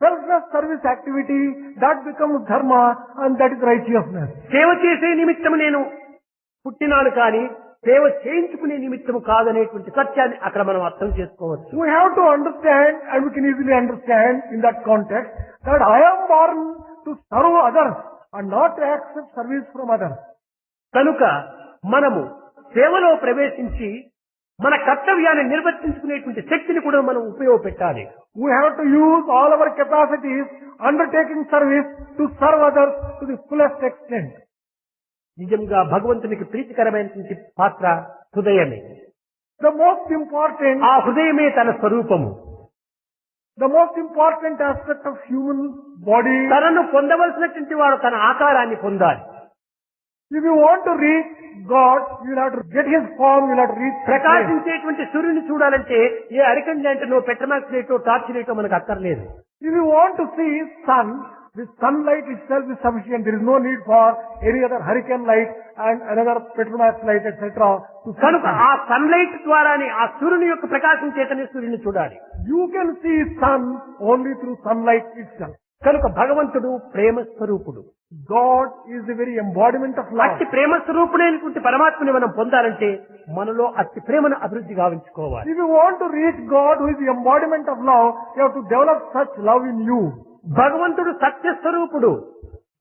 selfless service activity, that becomes dharma and that is righteousness. సేవ చేసే నిమిత్తం నేను పుట్టినాను కానీ సేవ చేయించుకునే నిమిత్తం కాదనేటువంటి సత్యాన్ని అక్కడ మనం అర్థం చేసుకోవచ్చు. We have to understand, and we can easily understand in that context, that I am born to serve others and not to accept service from others. కనుక మనము సేవలో ప్రవేశించి మన కర్తవ్యాన్ని నిర్వర్తించుకునేటువంటి శక్తిని కూడా మనం ఉపయోగపెట్టాలి. We have to use all our capacities undertaking service to serve others to the fullest extent. నిజంగా భగవంతునికి ప్రీతికరమైనటువంటి పాత్ర హృదయమే. The most important, ఆ హృదయమే తన స్వరూపము. the most important aspect of human body. తనను పొందవలసినటువంటి వాడు తన ఆకారాన్ని పొందాలి. If you want to reach God, you will have to get His form, you will have to reach His place. ప్రకాశించేటువంటి సూర్యుని చూడాలంటే ఏ అరికండి అంటే నువ్వు పెట్రమాక్స్ లైటో టార్చ్ లైటో మనకు అక్కర్లేదు. If you want to see sun, the sunlight itself is sufficient. There is no need for any other hurricane light and another petromax light, etc. to see కనుక sun. ఆ sunlight ద్వారానే ఆ సూర్యుని యొక్క ప్రకాశం చేతనే సూర్యుని చూడాలి. You can see sun only through sunlight itself. కనుక భగవంతుడు ప్రేమ స్వరూపుడు. God is the very embodiment of love. అట్టి ప్రేమ స్వరూపుడైనటువంటి పరమాత్మని మనం పొందాలంటే మనలో అట్టి ప్రేమను అభివృద్ధి గావించుకోవాలి. If you want to reach God, who is the embodiment of love, you have to develop such love in you. భగవంతుడు సత్య స్వరూపుడు.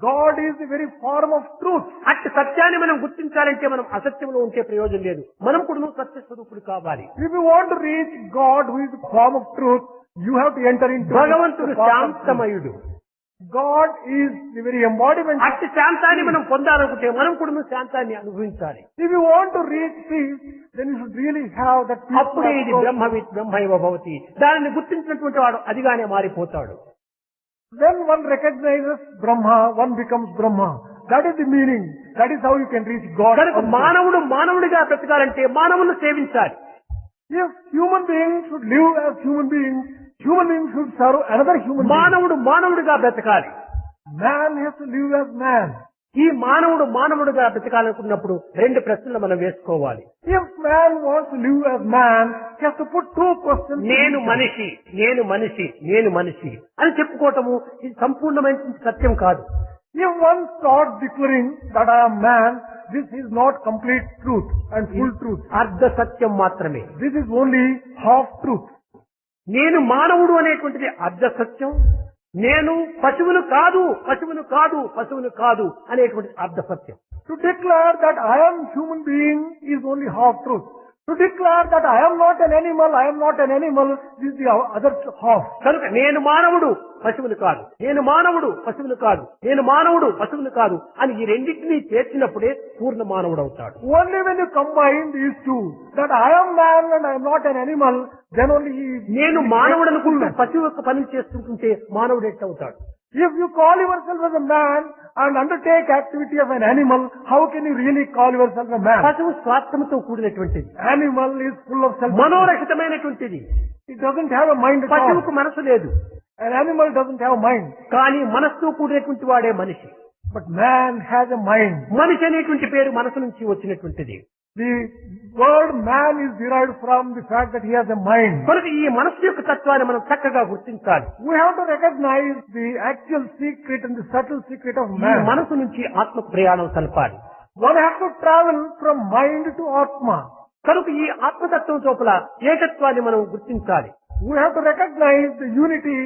God is the very form of truth. అట్టి సత్యాన్ని మనం గుర్తించాలంటే మనం అసత్యంలో ఉంటే ప్రయోజనం లేదు. మనం కూడా సత్య స్వరూపుడు కావాలి. If you want to reach God, who is the form of truth, you have to enter into భగవంతుడు the form of truth. శాంతమయుడు. God is the very embodiment of అట్టి శాంతాన్ని మనం పొందాలనుకుంటే మనం కూడా శాంతాన్ని అనుభవించాలి. If you want to reach peace, then you should really have that peace. అప్పుడే ఇది బ్రహ్మైవ భవతి. దానిని గుర్తించినటువంటి వాడు అదిగానే మారిపోతాడు. When one recognizes Brahma, one becomes Brahma. That is the meaning. That is how you can reach God. కనుక మానవుడు మానవుడిగా బ్రతకాలంటే మానవుని సేవించాలి. If human beings should live as human beings should serve another human being. మానవుడు మానవుడిగా బ్రతకాలి. Man has to live as man. ఈ మానవుడు మానవుడిగా బ్రతకాలనుకున్నప్పుడు రెండు ప్రశ్నలు మనం వేసుకోవాలి. If man wants to live as man, he has to put two questions. నేను మనిషి, నేను మనిషి, నేను మనిషి అని చెప్పుకోవటము ఇది సంపూర్ణమైన సత్యం కాదు. If one starts declaring that I am man, this is not complete truth and full truth. అర్ధ సత్యం మాత్రమే. This is only half truth. నేను మానవుడు అనేటువంటిది అర్ధ సత్యం. నేను పశువును కాదు, పశువును కాదు, పశువును కాదు అనేటువంటిది అర్ధ సత్యం. To declare that I am human being is only half truth. To declare that I am not an animal, I am not an animal, this is the other half. కనుక నేను మానవుడు పశువును కాదు, నేను మానవుడు పశువును కాదు, నేను మానవుడు పశువును కాదు అని ఈ రెండింటినీ చేర్చినప్పుడే పూర్ణ మానవుడు అవుతాడు. Only when you combine these two, that I am man and I am not an animal, then only he... నేను మానవుడు అనుకుంటూ పశువు యొక్క పని చేస్తుంటే మానవుడు ఎట్లవుతాడు? If you call yourself as a man and undertake activity of an animal, how can you really call yourself a man? పశువు స్వార్థంతో కూడినటువంటిది, Animal is full of self. మనోరహితమైనటువంటిది. It doesn't have a mind at all. పశువుకు మనసు లేదు, An animal doesn't have a mind. కానీ మనస్సుతో కూడినటువంటి వాడే మనిషి. But man has a mind. మనిషి అనేటువంటి పేరు మనసు నుంచి వచ్చినటువంటిది. The word man is derived from the fact that he has a mind. కనుక ఈ మనస్సు యొక్క తత్వాన్ని మనం చక్కగా గుర్తించాలి. We have to recognize the actual secret and the subtle secret of ఈ man. మనసు నుంచి ఆత్మకు ప్రయాణం సల్పాలి. One has to travel from mind to Atma. కనుక ఈ ఆత్మతత్వం లోపల ఏకత్వాన్ని మనం గుర్తించాలి. We have to recognize the unity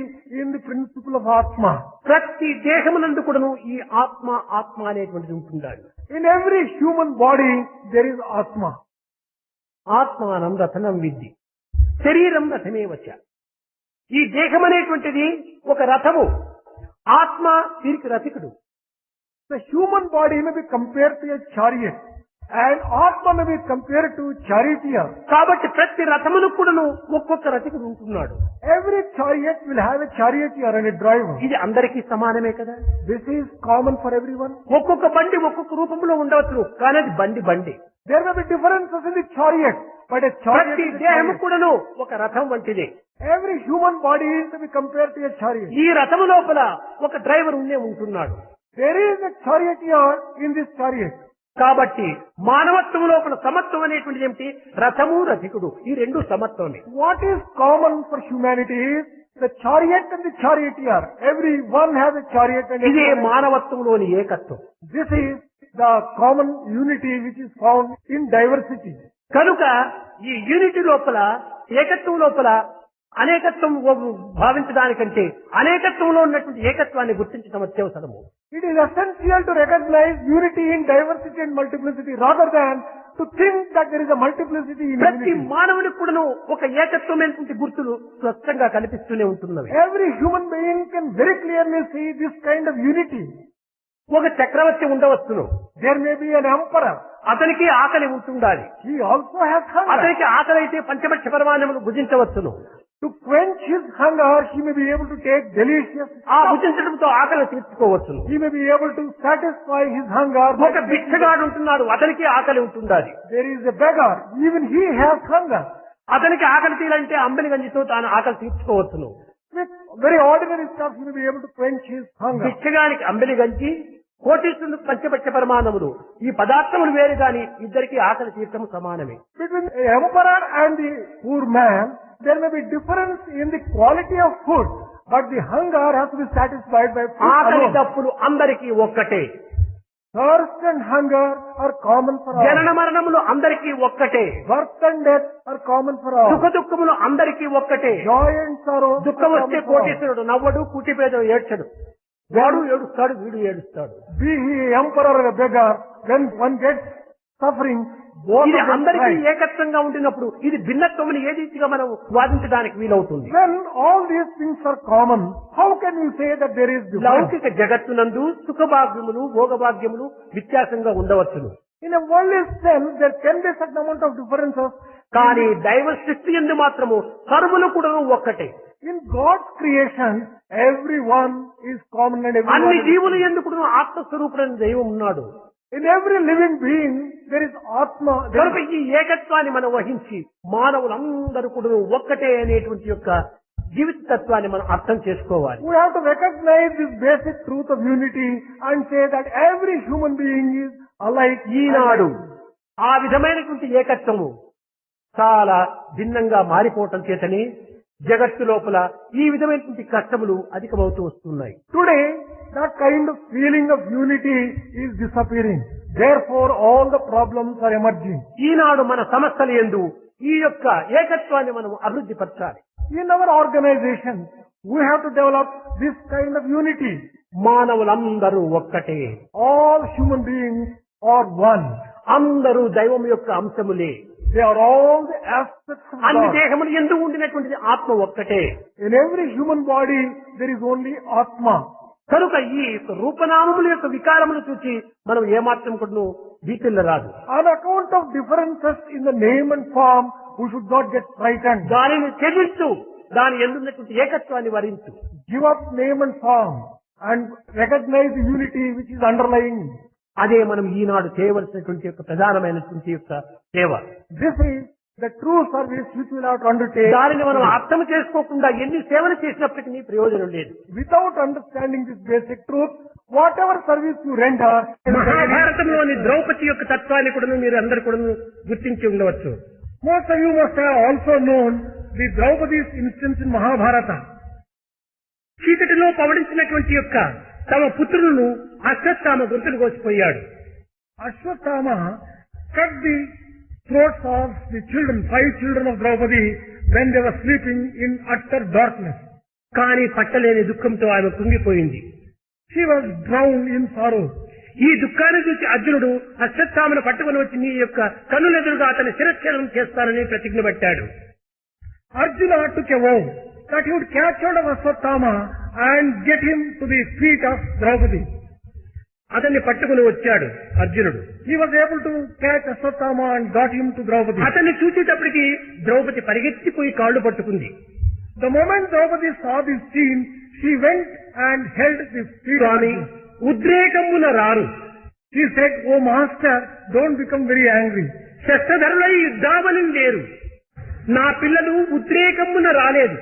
in the principle of Atma. ప్రతి దేహమునందు కూడాను ఈ ఆత్మ ఆత్మ అనేటువంటిది ఉంటుండాలి. In every human body, there is Atma. ఆత్మానం రథనం విద్ధి, శరీరం రథమే వచ్చ. ఈ దేహం అనేటువంటిది ఒక రథము, ఆత్మ దీనికి రథికుడు. The human body may be compared to a chariot and Atma may be compared to charioteer. కాబట్టి ప్రతి రథమును కూడాను ఒక్కొక్క రథికుడు ఉంటున్నాడు. Every chariot will have a charioteer and a driver. ఇది అందరికీ సమానమే కదా. This is common for everyone. ఒక్కొక్క బండి ఒక్కొక్క రూపంలో ఉండవచ్చు, కానీ అది బండి బండి. There may be differences in the chariot, but a chariot ప్రతి is a దేహము chariot. కూడాను ఒక రథం వంటిదే. Every human body is to be compared to a chariot. ఈ రథము లోపల ఒక డ్రైవర్ ఉంటున్నాడు. There is a charioteer in this chariot. కాబట్టి మానవత్వం లోపల సమత్వం అనేటువంటిది ఏమిటి? రథము రథికుడు ఈ రెండు సమత్వమే. What is common for humanity is the chariot and the charioteer. Everyone has a chariot and a ఇదే chariot. మానవత్వంలోని ఏకత్వం. This is the common unity which is found in diversity. కనుక ఈ యూనిటీ లోపల, ఏకత్వం లోపల అనేకత్వం భావించడానికంటే అనేకత్వంలో ఉన్నటువంటి ఏకత్వాన్ని గుర్తించడం అత్యవసరము. It is essential to recognize unity in diversity and multiplicity rather than to think that there is a multiplicity in ప్రతి unity. మానవునికి కూడాను ఒక ఏకత్వమైనటువంటి గుర్తులు స్పష్టంగా కనిపిస్తూనే ఉంటున్నవి. Every human being can very clearly see this kind of unity. ఒక చక్రవర్తి ఉండవచ్చును, There may be an emperor. అతనికి ఆకలి ఉంటుండాలి. He also has hunger. అతనికి ఆకలి అయితే పంచభక్ష పరమాన్నములు భుజించవచ్చును. To quench his hunger, he may be able to take delicious ఆ stuff. భుజించడంతో ఆకలి తీర్చుకోవచ్చును. He may be able to satisfy his hunger. by ఒక taking- భిక్షగాడు ఉంటున్నాడు, అతనికి ఆకలి ఉంటుండాలి. There is a beggar. Even he has hunger. అతనికి ఆకలి తీయాలంటే అంబలి గంజితో తాను ఆకలి తీర్చుకోవచ్చును. With very ordinary stuff, he may be able to quench his hunger. భిక్షగానికి అంబలి గంజి, కోటీశ్వరునికి పంచభక్ష పరమాన్నములు, ఈ పదార్థములు వేరు గాని ఇద్దరికి ఆకలి తీర్చడం సమానమే. Between the emperor and the poor man, there may be difference in the quality of food, but the hunger has to be satisfied by food ఆకలి alone. తప్పులు అందరికీ ఒక్కటే. Thirst and hunger are common for all. జనన మరణములు అందరికీ ఒక్కటే. Birth and death are common for all. సుఖ దుఃఖములు అందరికీ ఒక్కటే. Joy and sorrow are దుఃఖం వస్తే common for all. కోటీశ్వరుడు నవ్వడు, కూటిపేదడు ఏడ్చడు. వాడు ఏడుస్తాడు, వీడు ఏడుస్తాడు. Be he emperor or a beggar, when one gets suffering, both ఇది of them అందరికీ cry. ఏకత్వంగా ఉంటున్నప్పుడు ఇది భిన్నత్వం ఏ రీతిగా మనం వాదించడానికి వీలవుతుంది? When all these things are common, how can you say that there is difference? లౌకిక జగత్తునందు సుఖభాగ్యములు భోగభాగ్యములు వ్యత్యాసంగా ఉండవచ్చును. In a worldly sense, there can be certain amount of differences. కానీ దైవ సృష్టి యందు మాత్రము సర్వులు కూడా ఒక్కటే. In God's creation, everyone is common and everyone అన్ని is జీవులు యందు కూడా ఆత్మస్వరూపుడైన దైవం ఉన్నాడు. In every living being, there is Atma. కనుక ఈ ఏకత్వాన్ని మనం వహించి మానవులందరూ కూడా ఒక్కటే అనేటువంటి యొక్క జీవిత తత్వాన్ని మనం అర్థం చేసుకోవాలి. We have to recognize this basic truth of unity and say that every human being is alike. ఈనాడు ఆ విధమైనటువంటి ఏకత్వము చాలా భిన్నంగా మారిపోవటం చేతని జగత్తు లోపల ఈ విధమైనటువంటి కష్టములు అధికమవుతూ వస్తున్నాయి. Today, that kind of feeling of unity is disappearing. Therefore, all the problems are emerging. ఈనాడు మన సమస్యల యందు ఈ యొక్క ఏకత్వాన్ని మనం అభివృద్ధి పరచాలి. In our organization, we have to develop this kind of unity. మానవులందరూ ఒక్కటే, All human beings are one. అందరూ దైవం యొక్క అంశములే. They are all the aspects of అన్ని God. దేహములు ఎందు ఉండినటువంటిది ఆత్మ ఒక్కటే. In every human body, there is only Atma. కనుక ఈ రూపనామముల యొక్క వికారములు చూసి మనం ఏమాత్రం కూడా భీతిల్లరాదు. On account of differences in the name and form, we should not get frightened. దానిని త్యజించు, దాని ఎందున్నటువంటి ఏకత్వాన్ని వరించు. Give up name and form and recognize the unity which is underlying. అదే మనం ఈనాడు చేయవలసినటువంటి యొక్క ప్రధానమైనటువంటి యొక్క సేవ. This is the true service which we will have to undertake. దానిని మనం అర్థం చేసుకోకుండా ఎన్ని సేవలు చేసినప్పటికీ ప్రయోజనం లేదు. Without understanding this basic truth, whatever service you render, మహాభారతంలోని Draupadi యొక్క తత్వాన్ని కూడా మీరు అందరు కూడా గుర్తించి ఉండవచ్చు. most of you must have also known the Draupadi's instance in Mahabharata. చీకటిలో పవడించినటువంటి యొక్క తమ పుత్రులను అశ్వత్థామ గొంతులు కోసిపోయాడు. Ashwatthama cut the throats of the children, 5 children of Draupadi, when they were sleeping in utter darkness. కానీ పట్టలేని దుఃఖంతో ఆమె కుంగిపోయింది. She was drowned in sorrow. ఈ దుఃఖాన్ని చూసి అర్జునుడు అశ్వత్థామను పట్టుకుని వచ్చి నీ యొక్క కన్నులెదురుగా అతని శిరచ్ఛేదం చేస్తానని ప్రతిజ్ఞ పెట్టాడు. Arjuna took a vow that he would catch hold of Ashwatthama and get him to the feet of Draupadi. అతన్ని పట్టుకుని వచ్చాడు అర్జునుడు. He was able to catch Ashwatthama and got him to Draupadi. అతన్ని చూసేటప్పటికి ద్రౌపది పరిగెత్తిపోయి కాళ్ళు పట్టుకుంది. The moment Draupadi saw this scene, she went and held the feet of Swamy, Arjuna. ఉద్రేకమున రారు. She said, "Oh Master, don't become very angry. శస్త్రధరులై యుద్ధావని లేరు. నా పిల్లలు ఉద్రేకమున రాలేదు.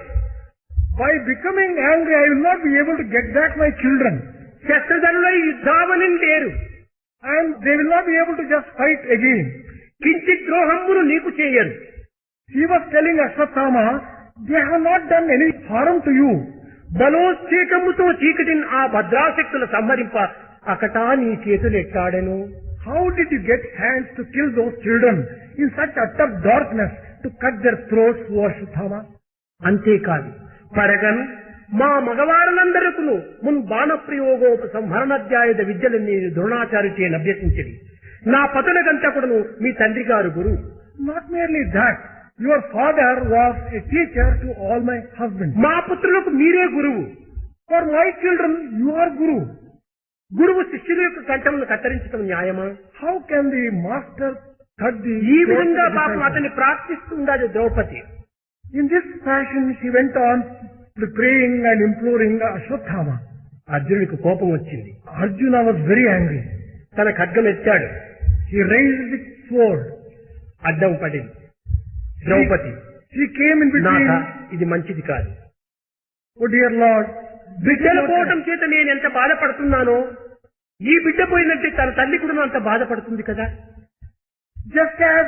By becoming angry, I will not be able to get back my children. శస్త్రధరులై యుద్ధావని లేరు. And they will not be able to just fight again." కించిత్ ద్రోహమును నీకు చేయరు. She was telling Ashwatthama, "They have not done any harm to you." బలోత్సేకముతో చీకటిని ఆ భద్రాశక్తుల సంహరింప అకటా నీ చేతులు ఎట్టాడెను. How did you get hands to kill those children in such utter darkness to cut their throats, O Ashwatthama? అంతేకాదు, పరగన్ మా మగవారులందరకును మున్ బాణప్రయోగోప సంహరణాధ్యాయుధ విద్యలన్నీ ద్రోణాచార్యుచే అభ్యసించింది. నా పతులకంతకుడును మీ తండ్రి గారు గురువు. Not merely that, your father was a teacher to all my husbands. మా పుత్రులకు మీరే గురువు. For my children, you are Guru. గురువు శిష్యుల యొక్క కంఠమును కత్తిరించడం న్యాయమా? How can the master cut the ఈ throats విధంగా of the పాపం disciples? అతన్ని ప్రార్థిస్తుండాలి Draupadi. In this fashion, she went on praying and imploring Ashwatthama. అర్జునుడికి కోపం వచ్చింది. Arjuna was very angry. తన ఖడ్గం ఎత్తాడు. He raised the sword. అడ్డం పడింది Draupadi. She came in between. నాథ, ఇది మంచిది కాదు. Oh dear Lord, బిడ్డలు పోవటం చేత నేను ఎంత బాధపడుతున్నానో ఈ బిడ్డ పోయినట్టే తన తల్లి కూడా అంత బాధపడుతుంది కదా. just as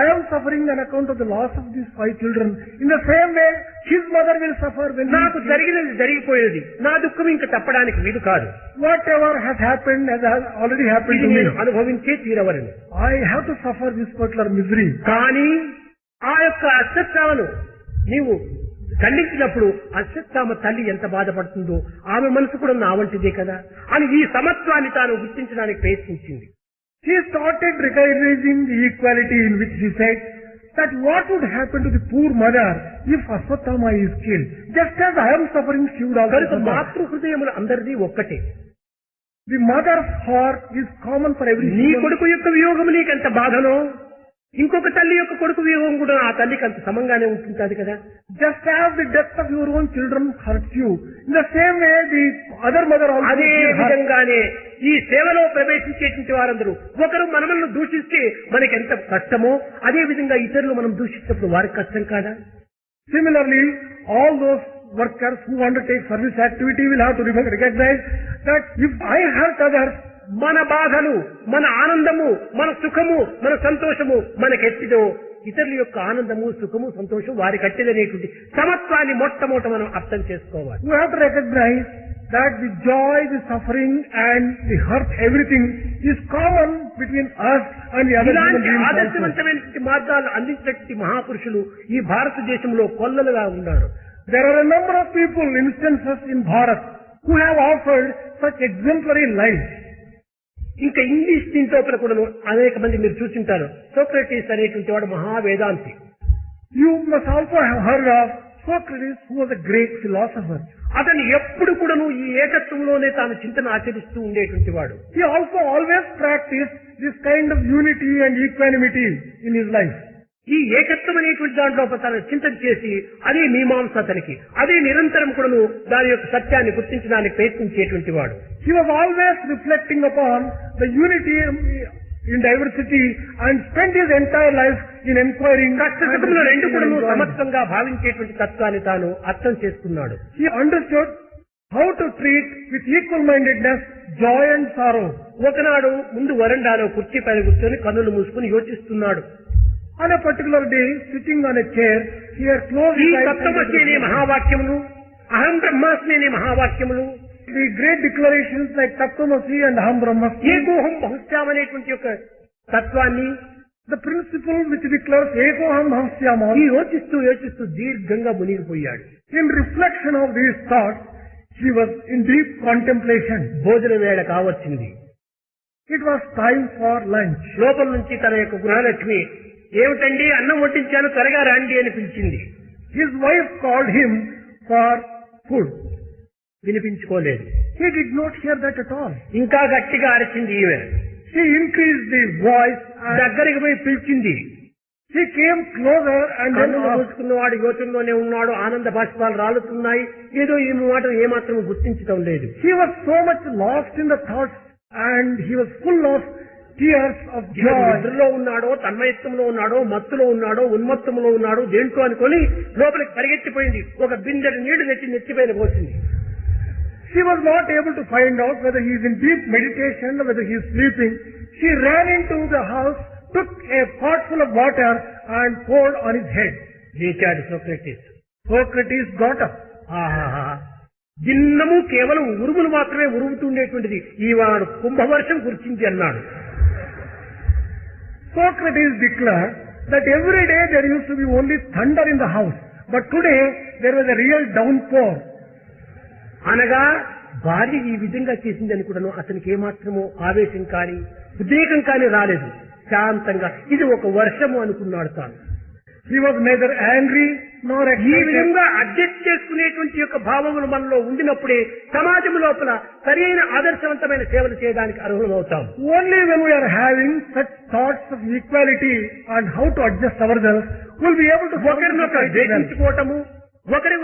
I am suffering on account of the loss of these 5 children, in the same way, his mother will suffer when నాకు జరిగినది జరిగిపోయేది. నా దుఃఖం ఇంకా తప్పడానికి వీలు కాదు. whatever has happened has already happened ఇది to me. నేను అనుభవించే తీరవలను. I have to suffer this particular misery. కానీ ఆ యొక్క అశ్వత్థామను నీవు ఖండించినప్పుడు అశ్వత్థామ తల్లి ఎంత బాధపడుతుందో ఆమె మనసు కూడా నా వంటిదే కదా అని ఈ సమత్వాన్ని తాను గుర్తించడానికి ప్రయత్నించింది. She started recognizing the equality in which she said that what would happen to the poor mother if Ashwatthama is killed. Just as I am suffering, she would also కనుక suffer. మాతృ హృదయములు అందరిది ఒక్కటే. The mother's heart is common for every నీ human. కొడుకు యొక్క వియోగము నీకెంత బాధనో ఇంకొక తల్లి యొక్క కొడుకు వియోగం కూడా ఆ తల్లికి అంత సమంగానే ఉంటుంటది కదా. Just as the death of your own children hurts you, in the same way the other mother also అదే will hurt. విధంగానే ఈ సేవలో ప్రవేశించేటువంటి వారందరూ ఒకరు మనల్ని దూషిస్తే మనకి ఎంత కష్టమో అదే విధంగా ఇతరులు మనం దూషించినప్పుడు వారికి కష్టం కాదా? Similarly, all those workers who undertake service activity will have to recognize that if I hurt others, మన బాధలు, మన ఆనందము, మన సుఖము, మన సంతోషము మనకెట్టిదో ఇతరుల యొక్క ఆనందము, సుఖము, సంతోషం వారికి కట్టిదనేటువంటి సమత్వాన్ని మొట్టమొదట మనం అర్థం చేసుకోవాలి. we have to recognize that the joy, the suffering and the hurt, everything is common between us and the other human ఇలాంటి beings also. ఆదర్శవంతమైనటువంటి మార్గాలు అందించినటువంటి మహాపురుషులు ఈ భారతదేశంలో కొల్లలుగా ఉన్నారు. There are a number of people, instances in Bharat, who have offered such exemplary life. ఇంకా English దీంట్లో కూడా అనేక మంది మీరు చూసింటారు. సోక్రటీస్ అనేటువంటి వాడు మహావేదాంతి. You must also have heard of Socrates, who was a great philosopher. అతను ఎప్పుడు కూడాను ఈ ఏకత్వంలోనే తాను చింతన ఆచరిస్తూ ఉండేటువంటి వాడు. He also always practiced this kind of unity and equanimity in his life. ఈ ఏకత్వం అనేటువంటి దాంట్లో తను చింతన చేసి అదే మీమాంస అతనికి, అదే నిరంతరం కూడాను దాని యొక్క సత్యాన్ని గుర్తించడానికి ప్రయత్నించేటువంటి వాడు. He was always reflecting upon the unity in diversity and spent his entire life in inquiring. కష్టసుఖములు రెండు కూడాను సమత్వంగా భావించేటువంటి తత్వాన్ని తాను అర్థం చేసుకున్నాడు. He understood how to treat with equal-mindedness joy and sorrow. ఒకనాడు ముందు వరండాలో కుర్చీ పైన కూర్చొని కన్నులు మూసుకుని యోచిస్తున్నాడు. On a particular day, sitting on a chair, he had closed ఈ his eyes. తత్వమసి అనే మహావాక్యములు, అహం బ్రహ్మాస్మి అనే మహావాక్యములు, The great declarations like Tattvamasi and Aham Brahmasmi, ఏకోహం బహుశ్యాం అనేటువంటి యొక్క తత్వాన్ని the principle which declares Ekoham Bhavyamam, ఈ యోచిస్తూ దీర్ఘంగా మునిగిపోయాడు. in reflection of these thoughts, he was in deep contemplation. భోజన వేళ కావచ్చింది. It was time for lunch. లోపల నుంచి తన యొక్క గృహలక్ష్మి, ఏమిటండి అన్నం వడ్డించాను త్వరగా రండి అని పిలిచింది. His wife called him for food. వినిపించుకోలేదు. He did not hear that at all. ఇంకా గట్టిగా అరిచింది ఈమె. She increased the voice and దగ్గరికి పోయి పిలిచింది. she came closer and then కన్నులు asked, మూసుకున్నవాడు యోచనలోనే ఉన్నాడు. ఆనంద బాష్పాలు రాలుతున్నాయి. ఏదో ఈ మాట ఏమాత్రం గుర్తించడం లేదు. he was so much lost in the thoughts and he was full of tears of joy. నిద్రలో ఉన్నాడో, తన్మయత్వంలో ఉన్నాడో, మత్తులో ఉన్నాడో, ఉన్మత్తంలో ఉన్నాడో దేంట్లో అనుకొని లోపలికి పరిగెత్తిపోయింది. ఒక బిందెడు నీళ్లు నెత్తిపైన పోసింది. She was not able to find out whether he is in deep meditation or whether he is sleeping. She ran into the house, took a pot full of water and poured on his head. లేచాడు Socrates. Socrates got up. ఆహాహా, దిన్నము కేవలం ఉరుములు మాత్రమే ఉరుగుతుండేటువంటిది ఈ వాడు కుంభవర్షం కురిచింది అన్నాడు. Socrates declared that every day there used to be only thunder in the house, but today there was a real downpour. అనగా భార్య ఈ విధంగా చేసిందని కూడాను అతనికి ఏమాత్రమో ఆవేశం కానీ ఉద్రేకం కానీ రాలేదు. శాంతంగా ఇది ఒక వర్షము అనుకున్నాడు తాను. He was neither angry nor ఈ excited. విధంగా అడ్జస్ట్ చేసుకునేటువంటి యొక్క భావములు మనలో ఉండినప్పుడే సమాజం లోపల సరైన ఆదర్శవంతమైన సేవలు చేయడానికి అర్హులమవుతాం. Only when we are having such thoughts of equality and how to adjust ourselves, we'll be able to ఒకరినొకరు ద్వేషించుకోవటము,